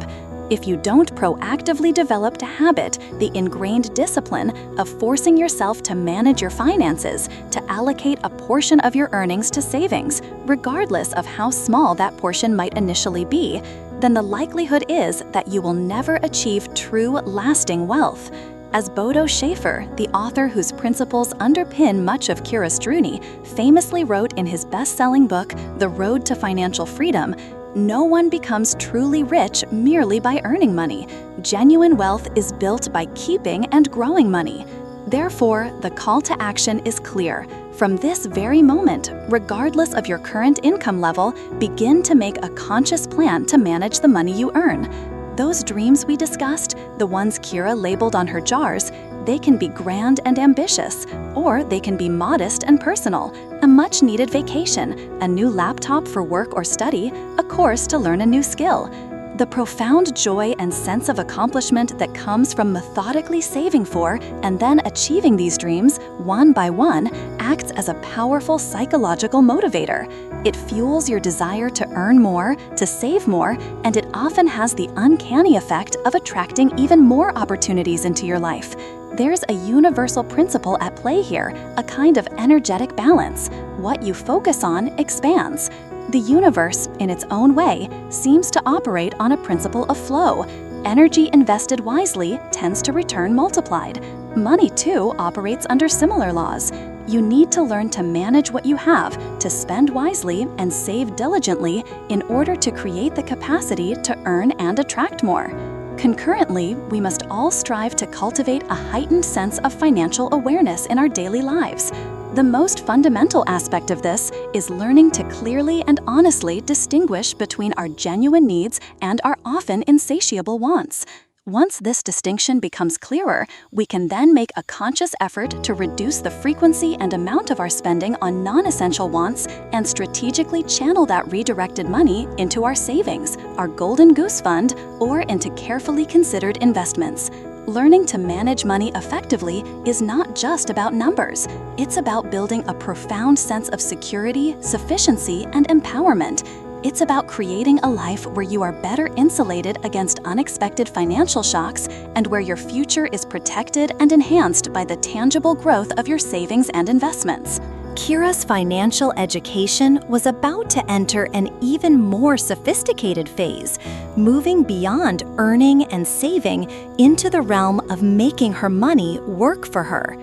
If you don't proactively develop to habit the ingrained discipline of forcing yourself to manage your finances, to allocate a portion of your earnings to savings, regardless of how small that portion might initially be, then the likelihood is that you will never achieve true, lasting wealth. As Bodo Schaefer, the author whose principles underpin much of Kira's journey, famously wrote in his best-selling book, The Road to Financial Freedom, no one becomes truly rich merely by earning money. Genuine wealth is built by keeping and growing money. Therefore, the call to action is clear. From this very moment, regardless of your current income level, begin to make a conscious plan to manage the money you earn. Those dreams we discussed, the ones Kira labeled on her jars, they can be grand and ambitious, or they can be modest and personal, a much-needed vacation, a new laptop for work or study, a course to learn a new skill. The profound joy and sense of accomplishment that comes from methodically saving for and then achieving these dreams, one by one, acts as a powerful psychological motivator. It fuels your desire to earn more, to save more, and it often has the uncanny effect of attracting even more opportunities into your life. There's a universal principle at play here, a kind of energetic balance. What you focus on expands. The universe, in its own way, seems to operate on a principle of flow. Energy invested wisely tends to return multiplied. Money, too, operates under similar laws. You need to learn to manage what you have, to spend wisely and save diligently in order to create the capacity to earn and attract more. Concurrently, we must all strive to cultivate a heightened sense of financial awareness in our daily lives. The most fundamental aspect of this is learning to clearly and honestly distinguish between our genuine needs and our often insatiable wants. Once this distinction becomes clearer, we can then make a conscious effort to reduce the frequency and amount of our spending on non-essential wants and strategically channel that redirected money into our savings, our Golden Goose Fund, or into carefully considered investments. Learning to manage money effectively is not just about numbers. It's about building a profound sense of security, sufficiency, and empowerment. It's about creating a life where you are better insulated against unexpected financial shocks and where your future is protected and enhanced by the tangible growth of your savings and investments. Kira's financial education was about to enter an even more sophisticated phase, moving beyond earning and saving into the realm of making her money work for her.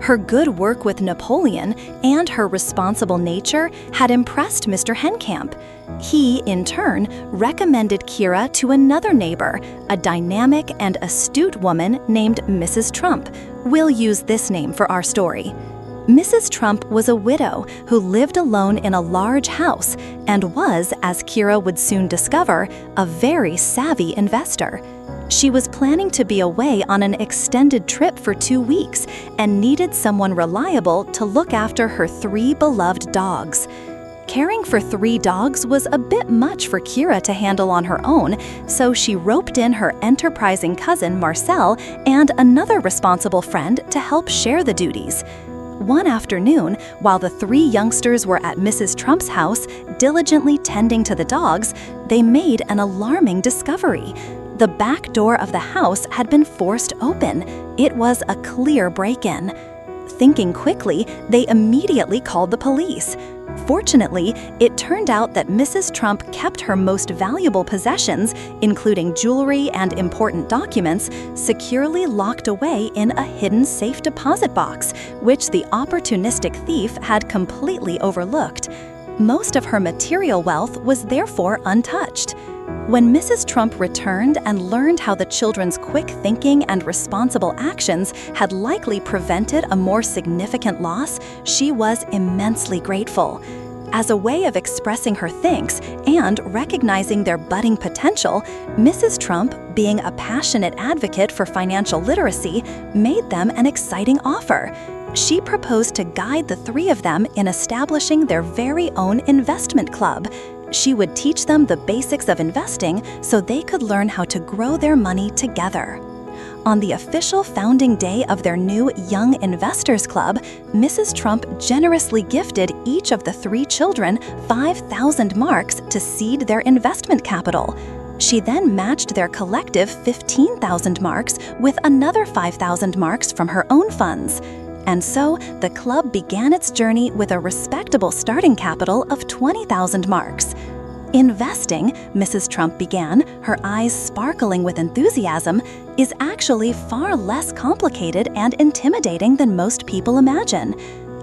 Her good work with Napoleon and her responsible nature had impressed Mr. Henkamp. He, in turn, recommended Kira to another neighbor, a dynamic and astute woman named Mrs. Trump. We'll use this name for our story. Mrs. Trump was a widow who lived alone in a large house and was, as Kira would soon discover, a very savvy investor. She was planning to be away on an extended trip for 2 weeks and needed someone reliable to look after her 3 beloved dogs. Caring for 3 dogs was a bit much for Kira to handle on her own, so she roped in her enterprising cousin Marcel and another responsible friend to help share the duties. One afternoon, while the three youngsters were at Mrs. Trump's house, diligently tending to the dogs, they made an alarming discovery. The back door of the house had been forced open. It was a clear break-in. Thinking quickly, they immediately called the police. Fortunately, it turned out that Mrs. Trump kept her most valuable possessions, including jewelry and important documents, securely locked away in a hidden safe deposit box, which the opportunistic thief had completely overlooked. Most of her material wealth was therefore untouched. When Mrs. Trump returned and learned how the children's quick thinking and responsible actions had likely prevented a more significant loss, she was immensely grateful. As a way of expressing her thanks and recognizing their budding potential, Mrs. Trump, being a passionate advocate for financial literacy, made them an exciting offer. She proposed to guide the three of them in establishing their very own investment club. She would teach them the basics of investing so they could learn how to grow their money together. On the official founding day of their new Young Investors Club, Mrs. Trump generously gifted each of the three children 5,000 marks to seed their investment capital. She then matched their collective 15,000 marks with another 5,000 marks from her own funds. And so, the club began its journey with a respectable starting capital of 20,000 marks. Investing, Mrs. Trump began, her eyes sparkling with enthusiasm, is actually far less complicated and intimidating than most people imagine.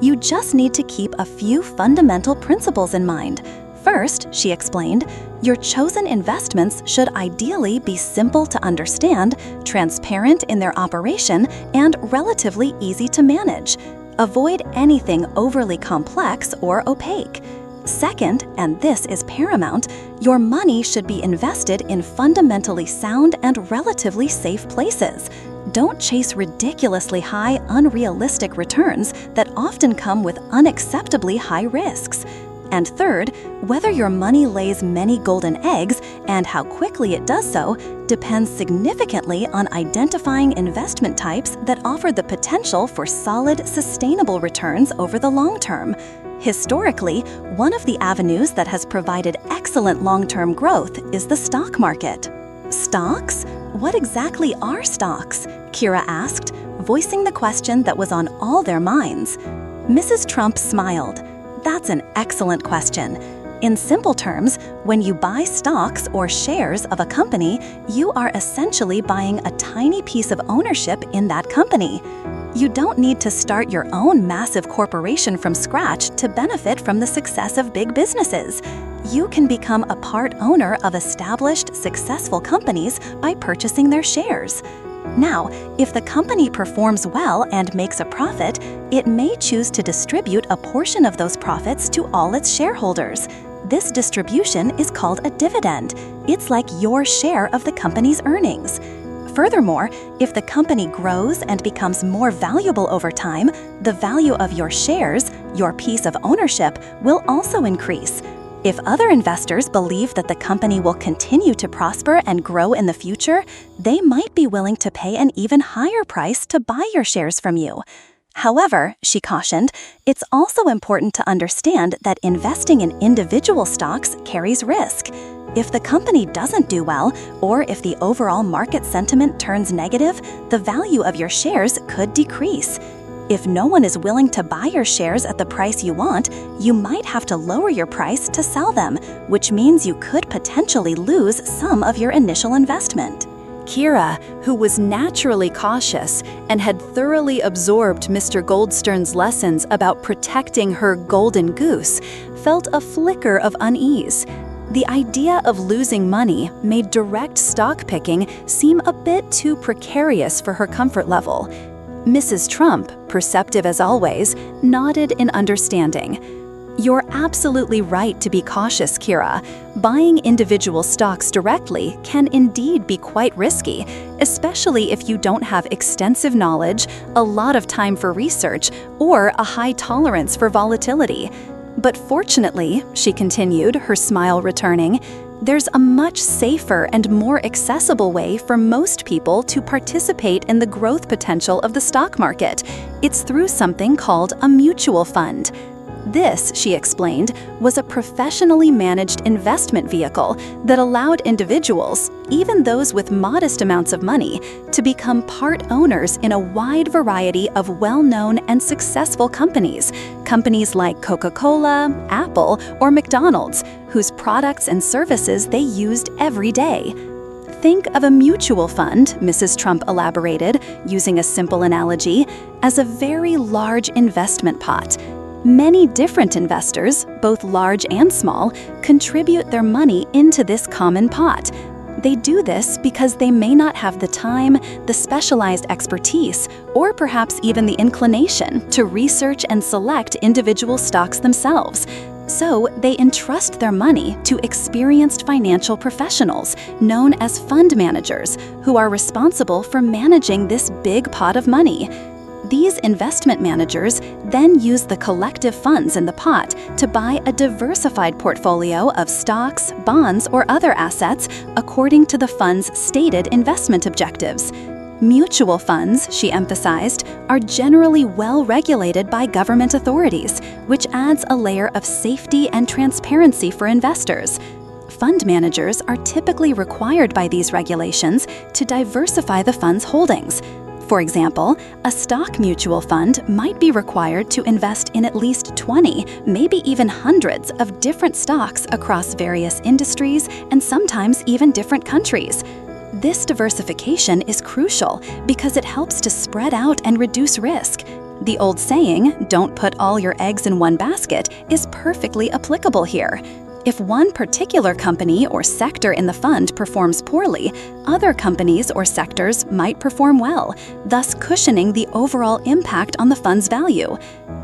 You just need to keep a few fundamental principles in mind. First, she explained, your chosen investments should ideally be simple to understand, transparent in their operation, and relatively easy to manage. Avoid anything overly complex or opaque. Second, and this is paramount, your money should be invested in fundamentally sound and relatively safe places. Don't chase ridiculously high, unrealistic returns that often come with unacceptably high risks. And third, whether your money lays many golden eggs and how quickly it does so depends significantly on identifying investment types that offer the potential for solid, sustainable returns over the long term. Historically, one of the avenues that has provided excellent long-term growth is the stock market. Stocks? What exactly are stocks? Kira asked, voicing the question that was on all their minds. Mrs. Trump smiled. That's an excellent question. In simple terms, when you buy stocks or shares of a company, you are essentially buying a tiny piece of ownership in that company. You don't need to start your own massive corporation from scratch to benefit from the success of big businesses. You can become a part owner of established, successful companies by purchasing their shares. Now, if the company performs well and makes a profit, it may choose to distribute a portion of those profits to all its shareholders. This distribution is called a dividend. It's like your share of the company's earnings. Furthermore, if the company grows and becomes more valuable over time, the value of your shares, your piece of ownership, will also increase. If other investors believe that the company will continue to prosper and grow in the future, they might be willing to pay an even higher price to buy your shares from you. However, she cautioned, it's also important to understand that investing in individual stocks carries risk. If the company doesn't do well, or if the overall market sentiment turns negative, the value of your shares could decrease. If no one is willing to buy your shares at the price you want, you might have to lower your price to sell them, which means you could potentially lose some of your initial investment. Kira, who was naturally cautious and had thoroughly absorbed Mr. Goldstern's lessons about protecting her golden goose, felt a flicker of unease. The idea of losing money made direct stock picking seem a bit too precarious for her comfort level. Mrs. Trump, perceptive as always, nodded in understanding. You're absolutely right to be cautious, Kira. Buying individual stocks directly can indeed be quite risky, especially if you don't have extensive knowledge, a lot of time for research, or a high tolerance for volatility. But fortunately, she continued, her smile returning, There's a much safer and more accessible way for most people to participate in the growth potential of the stock market. It's through something called a mutual fund. This, she explained, was a professionally managed investment vehicle that allowed individuals, even those with modest amounts of money, to become part owners in a wide variety of well-known and successful companies. Companies like Coca-Cola, Apple, or McDonald's, whose products and services they used every day. Think of a mutual fund, Mrs. Trump elaborated, using a simple analogy, as a very large investment pot. Many different investors, both large and small, contribute their money into this common pot. They do this because they may not have the time, the specialized expertise, or perhaps even the inclination to research and select individual stocks themselves. So they entrust their money to experienced financial professionals, known as fund managers, who are responsible for managing this big pot of money. These investment managers then use the collective funds in the pot to buy a diversified portfolio of stocks, bonds, or other assets according to the fund's stated investment objectives. Mutual funds, she emphasized, are generally well regulated by government authorities, which adds a layer of safety and transparency for investors. Fund managers are typically required by these regulations to diversify the fund's holdings. For example, a stock mutual fund might be required to invest in at least 20, maybe even hundreds of different stocks across various industries and sometimes even different countries. This diversification is crucial because it helps to spread out and reduce risk. The old saying, "Don't put all your eggs in one basket," is perfectly applicable here. If one particular company or sector in the fund performs poorly, other companies or sectors might perform well, thus cushioning the overall impact on the fund's value.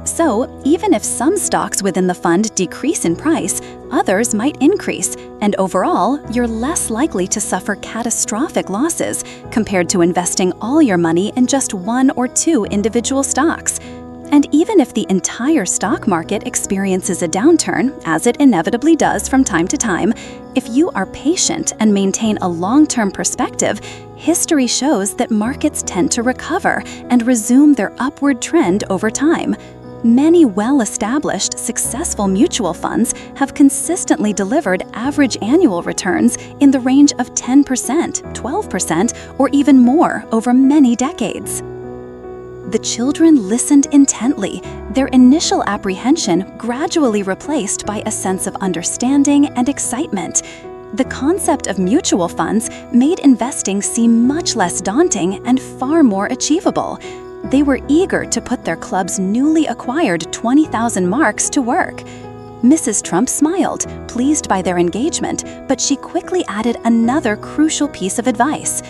So, even if some stocks within the fund decrease in price, others might increase, and overall, you're less likely to suffer catastrophic losses compared to investing all your money in just one or two individual stocks. And even if the entire stock market experiences a downturn, as it inevitably does from time to time, if you are patient and maintain a long-term perspective, history shows that markets tend to recover and resume their upward trend over time. Many well-established, successful mutual funds have consistently delivered average annual returns in the range of 10%, 12%, or even more over many decades. The children listened intently, their initial apprehension gradually replaced by a sense of understanding and excitement. The concept of mutual funds made investing seem much less daunting and far more achievable. They were eager to put their club's newly acquired 20,000 marks to work. Mrs. Trump smiled, pleased by their engagement, but she quickly added another crucial piece of advice.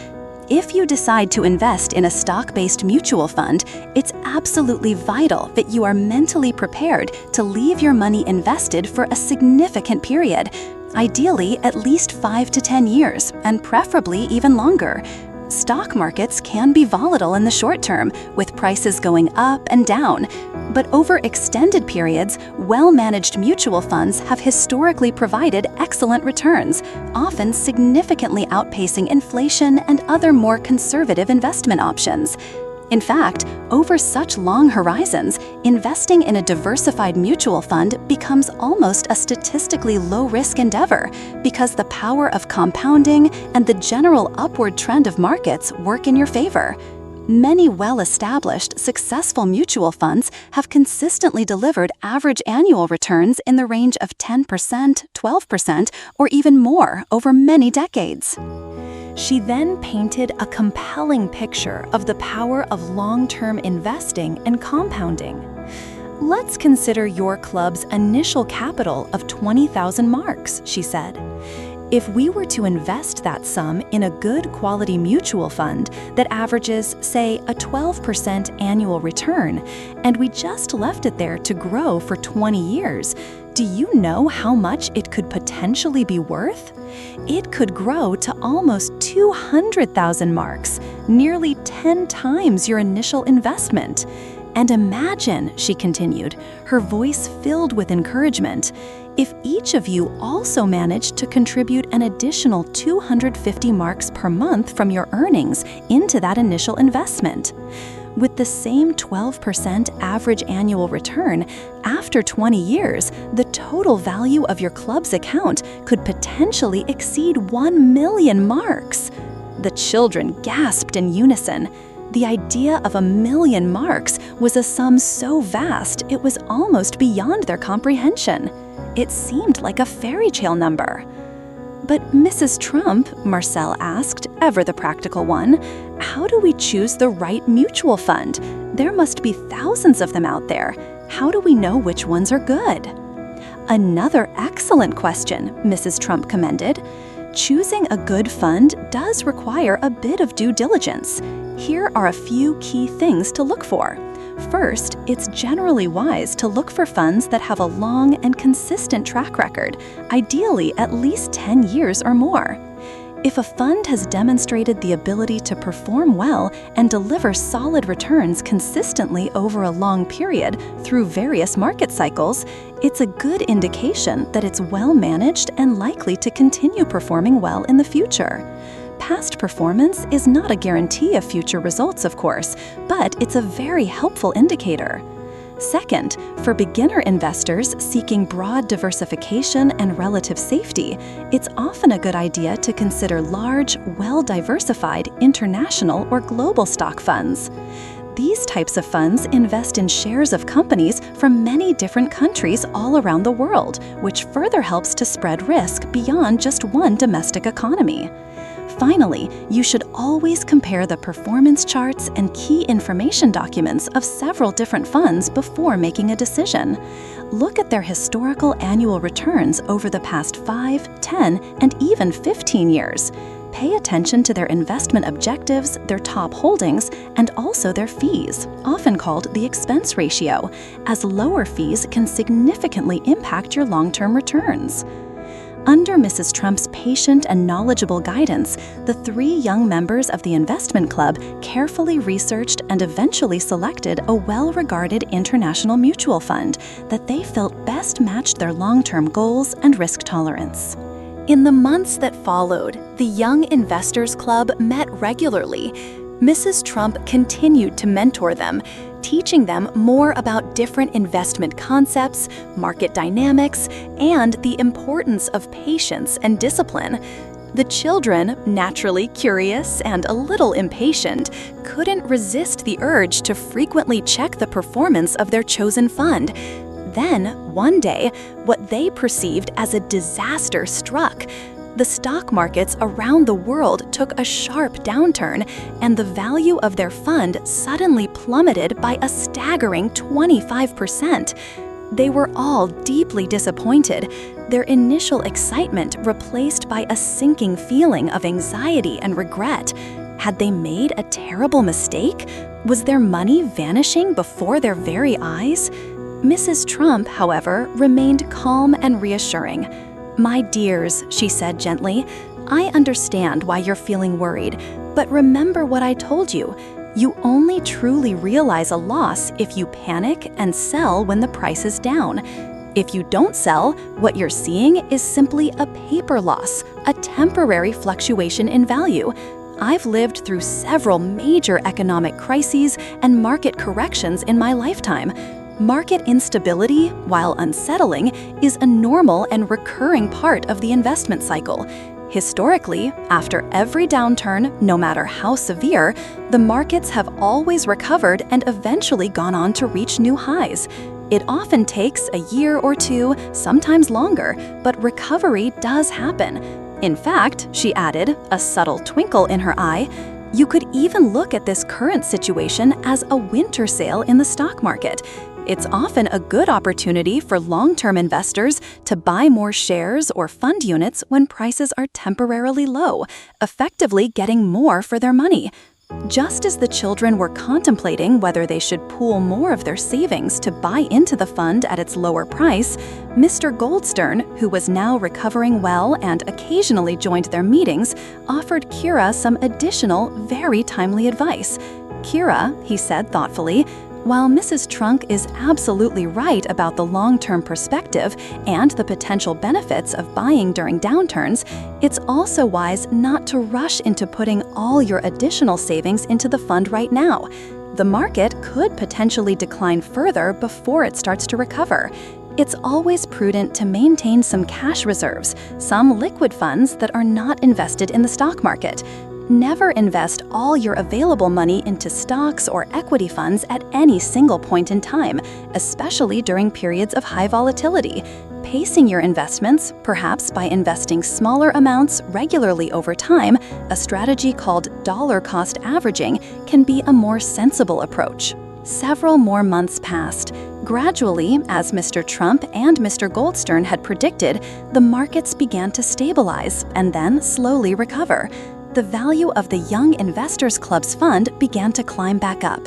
If you decide to invest in a stock-based mutual fund, it's absolutely vital that you are mentally prepared to leave your money invested for a significant period, ideally at least 5 to 10 years, and preferably even longer. Stock markets can be volatile in the short term, with prices going up and down. But over extended periods, well-managed mutual funds have historically provided excellent returns, often significantly outpacing inflation and other more conservative investment options. In fact, over such long horizons, investing in a diversified mutual fund becomes almost a statistically low-risk endeavor because the power of compounding and the general upward trend of markets work in your favor. Many well-established, successful mutual funds have consistently delivered average annual returns in the range of 10%, 12%, or even more over many decades. She then painted a compelling picture of the power of long-term investing and compounding. Let's consider your club's initial capital of 20,000 marks, she said. If we were to invest that sum in a good quality mutual fund that averages, say, a 12% annual return, and we just left it there to grow for 20 years, do you know how much it could potentially be worth? It could grow to almost 200,000 marks, nearly 10 times your initial investment. And imagine, she continued, her voice filled with encouragement, If each of you also managed to contribute an additional 250 marks per month from your earnings into that initial investment. With the same 12% average annual return, after 20 years, the total value of your club's account could potentially exceed 1 million marks. The children gasped in unison. The idea of 1 million marks was a sum so vast it was almost beyond their comprehension. It seemed like a fairy tale number. "But Mrs. Trump," Marcel asked, ever the practical one, "how do we choose the right mutual fund? There must be thousands of them out there. How do we know which ones are good?" "Another excellent question," Mrs. Trump commended. "Choosing a good fund does require a bit of due diligence. Here are a few key things to look for. First, it's generally wise to look for funds that have a long and consistent track record, ideally at least 10 years or more. If a fund has demonstrated the ability to perform well and deliver solid returns consistently over a long period through various market cycles, it's a good indication that it's well managed and likely to continue performing well in the future. Past performance is not a guarantee of future results, of course, but it's a very helpful indicator. Second, for beginner investors seeking broad diversification and relative safety, it's often a good idea to consider large, well-diversified international or global stock funds. These types of funds invest in shares of companies from many different countries all around the world, which further helps to spread risk beyond just one domestic economy. Finally, you should always compare the performance charts and key information documents of several different funds before making a decision. Look at their historical annual returns over the past 5, 10, and even 15 years. Pay attention to their investment objectives, their top holdings, and also their fees, often called the expense ratio, as lower fees can significantly impact your long-term returns. Under Mrs. Trump's patient and knowledgeable guidance, the 3 young members of the investment club carefully researched and eventually selected a well-regarded international mutual fund that they felt best matched their long-term goals and risk tolerance. In the months that followed, the Young Investors Club met regularly. Mrs. Trump continued to mentor them, teaching them more about different investment concepts, market dynamics, and the importance of patience and discipline. The children, naturally curious and a little impatient, couldn't resist the urge to frequently check the performance of their chosen fund. Then, one day, what they perceived as a disaster struck. The stock markets around the world took a sharp downturn, and the value of their fund suddenly plummeted by a staggering 25%. They were all deeply disappointed, their initial excitement replaced by a sinking feeling of anxiety and regret. Had they made a terrible mistake? Was their money vanishing before their very eyes? Mrs. Trump, however, remained calm and reassuring. "My dears," she said gently, "I understand why you're feeling worried, but remember what I told you. You only truly realize a loss if you panic and sell when the price is down. If you don't sell, what you're seeing is simply a paper loss, a temporary fluctuation in value. I've lived through several major economic crises and market corrections in my lifetime. Market instability, while unsettling, is a normal and recurring part of the investment cycle. Historically, after every downturn, no matter how severe, the markets have always recovered and eventually gone on to reach new highs. It often takes a year or 2, sometimes longer, but recovery does happen. In fact," she added, a subtle twinkle in her eye, "you could even look at this current situation as a winter sale in the stock market. It's often a good opportunity for long-term investors to buy more shares or fund units when prices are temporarily low, effectively getting more for their money." Just as the children were contemplating whether they should pool more of their savings to buy into the fund at its lower price, Mr. Goldstern, who was now recovering well and occasionally joined their meetings, offered Kira some additional, very timely advice. "Kira," he said thoughtfully, While Mrs. Trunk is absolutely right about the long-term perspective and the potential benefits of buying during downturns, it's also wise not to rush into putting all your additional savings into the fund right now. The market could potentially decline further before it starts to recover. It's always prudent to maintain some cash reserves, some liquid funds that are not invested in the stock market. Never invest all your available money into stocks or equity funds at any single point in time, especially during periods of high volatility. Pacing your investments, perhaps by investing smaller amounts regularly over time, a strategy called dollar cost averaging, can be a more sensible approach. Several more months passed. Gradually, as Mr. Trump and Mr. Goldstern had predicted, the markets began to stabilize and then slowly recover. The value of the Young Investors Club's fund began to climb back up.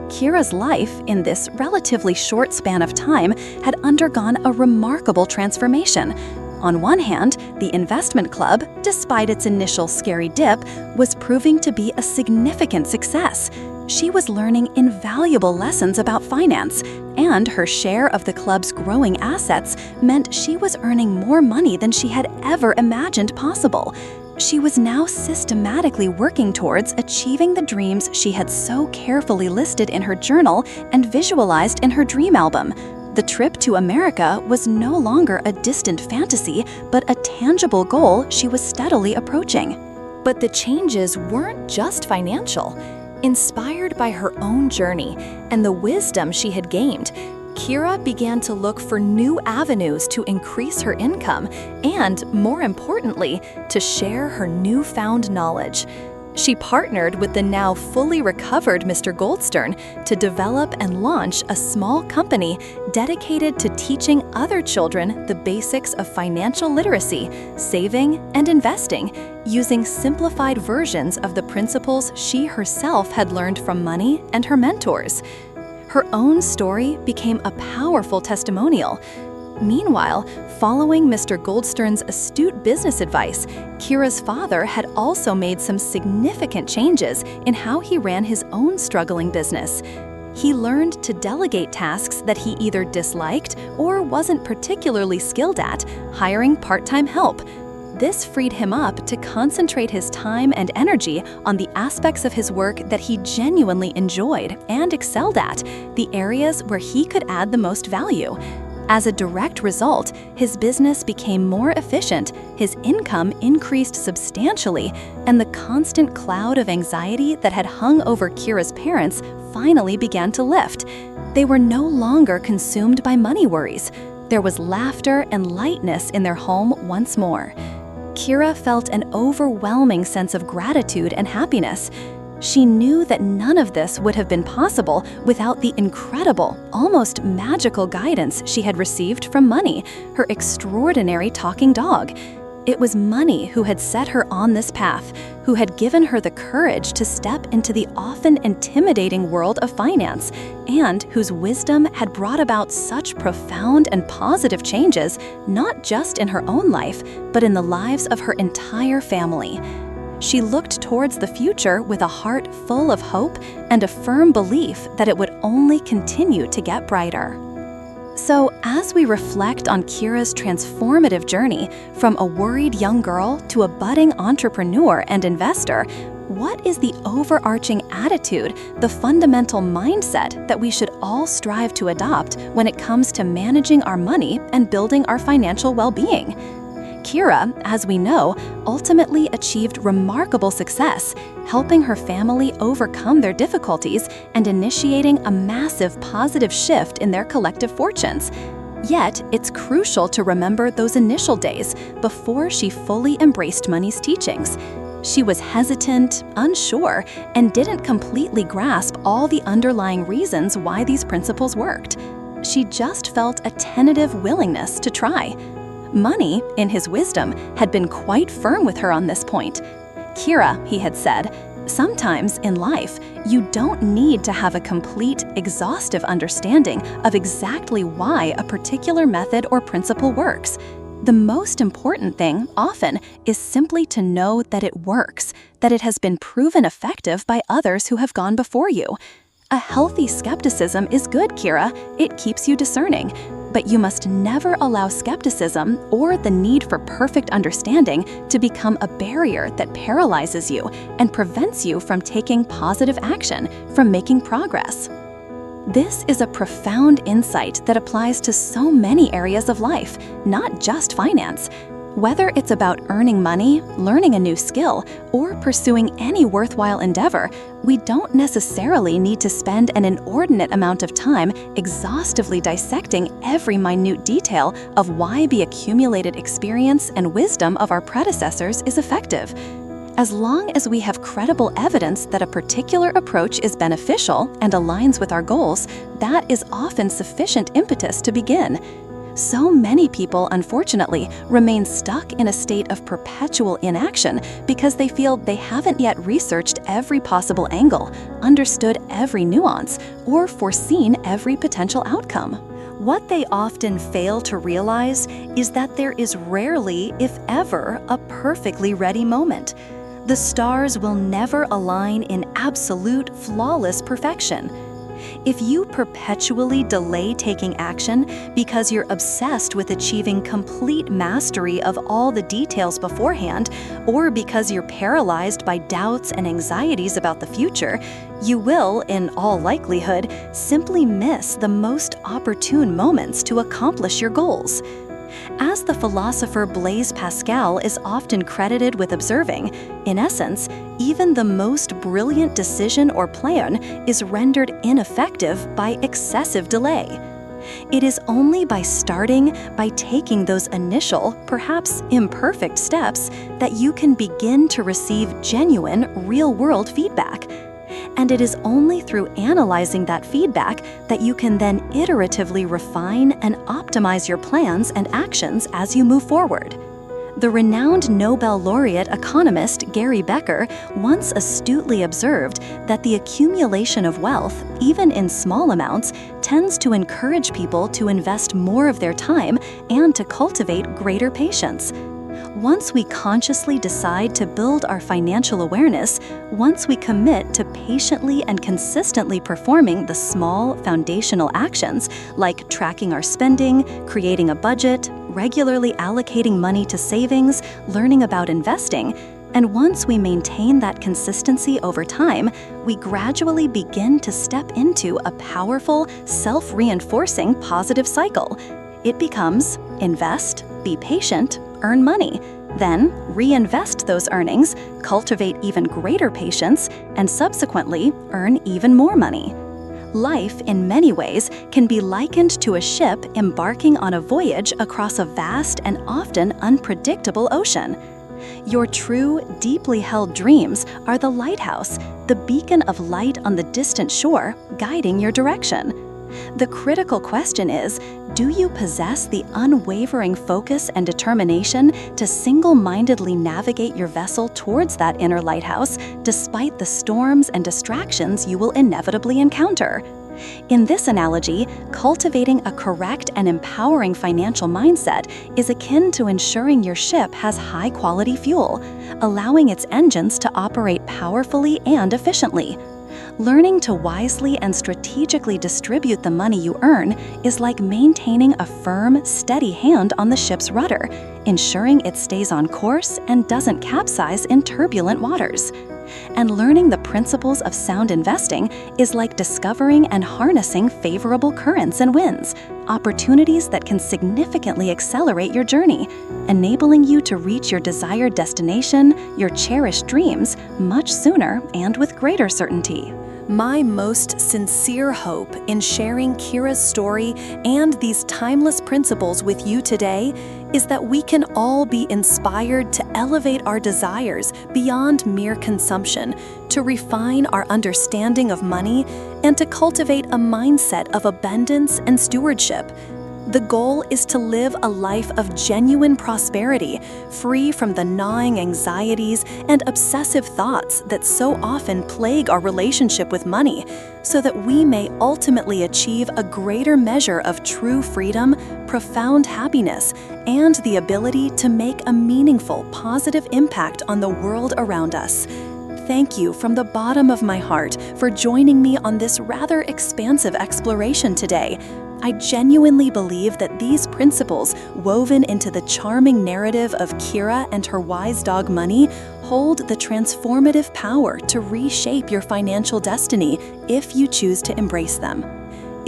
Kira's life, in this relatively short span of time, had undergone a remarkable transformation. On one hand, the investment club, despite its initial scary dip, was proving to be a significant success. She was learning invaluable lessons about finance, and her share of the club's growing assets meant she was earning more money than she had ever imagined possible. She was now systematically working towards achieving the dreams she had so carefully listed in her journal and visualized in her dream album. The trip to America was no longer a distant fantasy, but a tangible goal she was steadily approaching. But the changes weren't just financial. Inspired by her own journey and the wisdom she had gained, Kira began to look for new avenues to increase her income and, more importantly, to share her newfound knowledge. She partnered with the now fully recovered Mr. Goldstern to develop and launch a small company dedicated to teaching other children the basics of financial literacy, saving, and investing, using simplified versions of the principles she herself had learned from money and her mentors. Her own story became a powerful testimonial. Meanwhile, following Mr. Goldstern's astute business advice, Kira's father had also made some significant changes in how he ran his own struggling business. He learned to delegate tasks that he either disliked or wasn't particularly skilled at, hiring part-time help. This freed him up to concentrate his time and energy on the aspects of his work that he genuinely enjoyed and excelled at, the areas where he could add the most value. As a direct result, his business became more efficient, his income increased substantially, and the constant cloud of anxiety that had hung over Kira's parents finally began to lift. They were no longer consumed by money worries. There was laughter and lightness in their home once more. Kira felt an overwhelming sense of gratitude and happiness. She knew that none of this would have been possible without the incredible, almost magical guidance she had received from Money, her extraordinary talking dog. It was Money who had set her on this path, who had given her the courage to step into the often intimidating world of finance, and whose wisdom had brought about such profound and positive changes, not just in her own life, but in the lives of her entire family. She looked towards the future with a heart full of hope and a firm belief that it would only continue to get brighter. So, as we reflect on Kira's transformative journey from a worried young girl to a budding entrepreneur and investor, what is the overarching attitude, the fundamental mindset that we should all strive to adopt when it comes to managing our money and building our financial well-being? Kira, as we know, ultimately achieved remarkable success, helping her family overcome their difficulties and initiating a massive positive shift in their collective fortunes. Yet, it's crucial to remember those initial days before she fully embraced Money's teachings. She was hesitant, unsure, and didn't completely grasp all the underlying reasons why these principles worked. She just felt a tentative willingness to try. Money, in his wisdom, had been quite firm with her on this point. Kira, he had said, sometimes in life, you don't need to have a complete, exhaustive understanding of exactly why a particular method or principle works. The most important thing, often, is simply to know that it works, that it has been proven effective by others who have gone before you. A healthy skepticism is good, Kira. It keeps you discerning. But you must never allow skepticism or the need for perfect understanding to become a barrier that paralyzes you and prevents you from taking positive action, from making progress. This is a profound insight that applies to so many areas of life, not just finance. Whether it's about earning money, learning a new skill, or pursuing any worthwhile endeavor, we don't necessarily need to spend an inordinate amount of time exhaustively dissecting every minute detail of why the accumulated experience and wisdom of our predecessors is effective. As long as we have credible evidence that a particular approach is beneficial and aligns with our goals, that is often sufficient impetus to begin. So many people, unfortunately, remain stuck in a state of perpetual inaction because they feel they haven't yet researched every possible angle, understood every nuance, or foreseen every potential outcome. What they often fail to realize is that there is rarely, if ever, a perfectly ready moment. The stars will never align in absolute, flawless perfection. If you perpetually delay taking action because you're obsessed with achieving complete mastery of all the details beforehand, or because you're paralyzed by doubts and anxieties about the future, you will, in all likelihood, simply miss the most opportune moments to accomplish your goals. As the philosopher Blaise Pascal is often credited with observing, in essence, even the most brilliant decision or plan is rendered ineffective by excessive delay. It is only by taking those initial, perhaps imperfect steps, that you can begin to receive genuine, real-world feedback. And it is only through analyzing that feedback that you can then iteratively refine and optimize your plans and actions as you move forward. The renowned Nobel laureate economist Gary Becker once astutely observed that the accumulation of wealth, even in small amounts, tends to encourage people to invest more of their time and to cultivate greater patience. Once we consciously decide to build our financial awareness, once we commit to patiently and consistently performing the small, foundational actions like tracking our spending, creating a budget, regularly allocating money to savings, learning about investing, and once we maintain that consistency over time, we gradually begin to step into a powerful, self-reinforcing positive cycle. It becomes invest, be patient, earn money, then reinvest those earnings, cultivate even greater patience, and subsequently earn even more money. Life, in many ways, can be likened to a ship embarking on a voyage across a vast and often unpredictable ocean. Your true, deeply held dreams are the lighthouse, the beacon of light on the distant shore, guiding your direction. The critical question is, do you possess the unwavering focus and determination to single-mindedly navigate your vessel towards that inner lighthouse, despite the storms and distractions you will inevitably encounter? In this analogy, cultivating a correct and empowering financial mindset is akin to ensuring your ship has high-quality fuel, allowing its engines to operate powerfully and efficiently. Learning to wisely and strategically distribute the money you earn is like maintaining a firm, steady hand on the ship's rudder, ensuring it stays on course and doesn't capsize in turbulent waters. And learning the principles of sound investing is like discovering and harnessing favorable currents and winds, opportunities that can significantly accelerate your journey, enabling you to reach your desired destination, your cherished dreams, much sooner and with greater certainty. My most sincere hope in sharing Kira's story and these timeless principles with you today is that we can all be inspired to elevate our desires beyond mere consumption, to refine our understanding of money, and to cultivate a mindset of abundance and stewardship. The goal is to live a life of genuine prosperity, free from the gnawing anxieties and obsessive thoughts that so often plague our relationship with money, so that we may ultimately achieve a greater measure of true freedom, profound happiness, and the ability to make a meaningful, positive impact on the world around us. thank you from the bottom of my heart for joining me on this rather expansive exploration today. I genuinely believe that these principles, woven into the charming narrative of Kira and her wise dog Money, hold the transformative power to reshape your financial destiny if you choose to embrace them.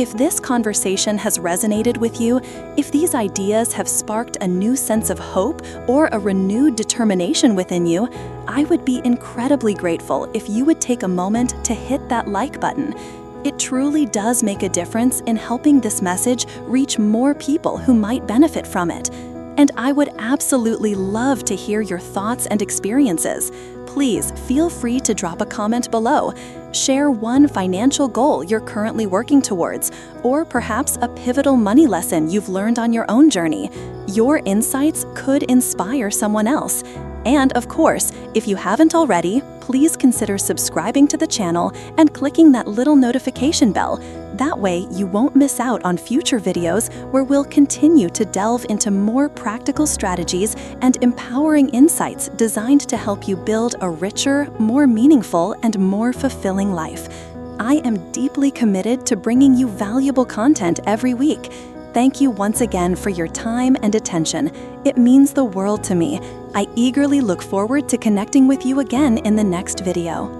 If this conversation has resonated with you, if these ideas have sparked a new sense of hope or a renewed determination within you, I would be incredibly grateful if you would take a moment to hit that like button. It truly does make a difference in helping this message reach more people who might benefit from it. And I would absolutely love to hear your thoughts and experiences. Please feel free to drop a comment below. Share one financial goal you're currently working towards, or perhaps a pivotal money lesson you've learned on your own journey. Your insights could inspire someone else. And of course, if you haven't already, please consider subscribing to the channel and clicking that little notification bell. That way, you won't miss out on future videos where we'll continue to delve into more practical strategies and empowering insights designed to help you build a richer, more meaningful, and more fulfilling life. I am deeply committed to bringing you valuable content every week. Thank you once again for your time and attention. It means the world to me. I eagerly look forward to connecting with you again in the next video.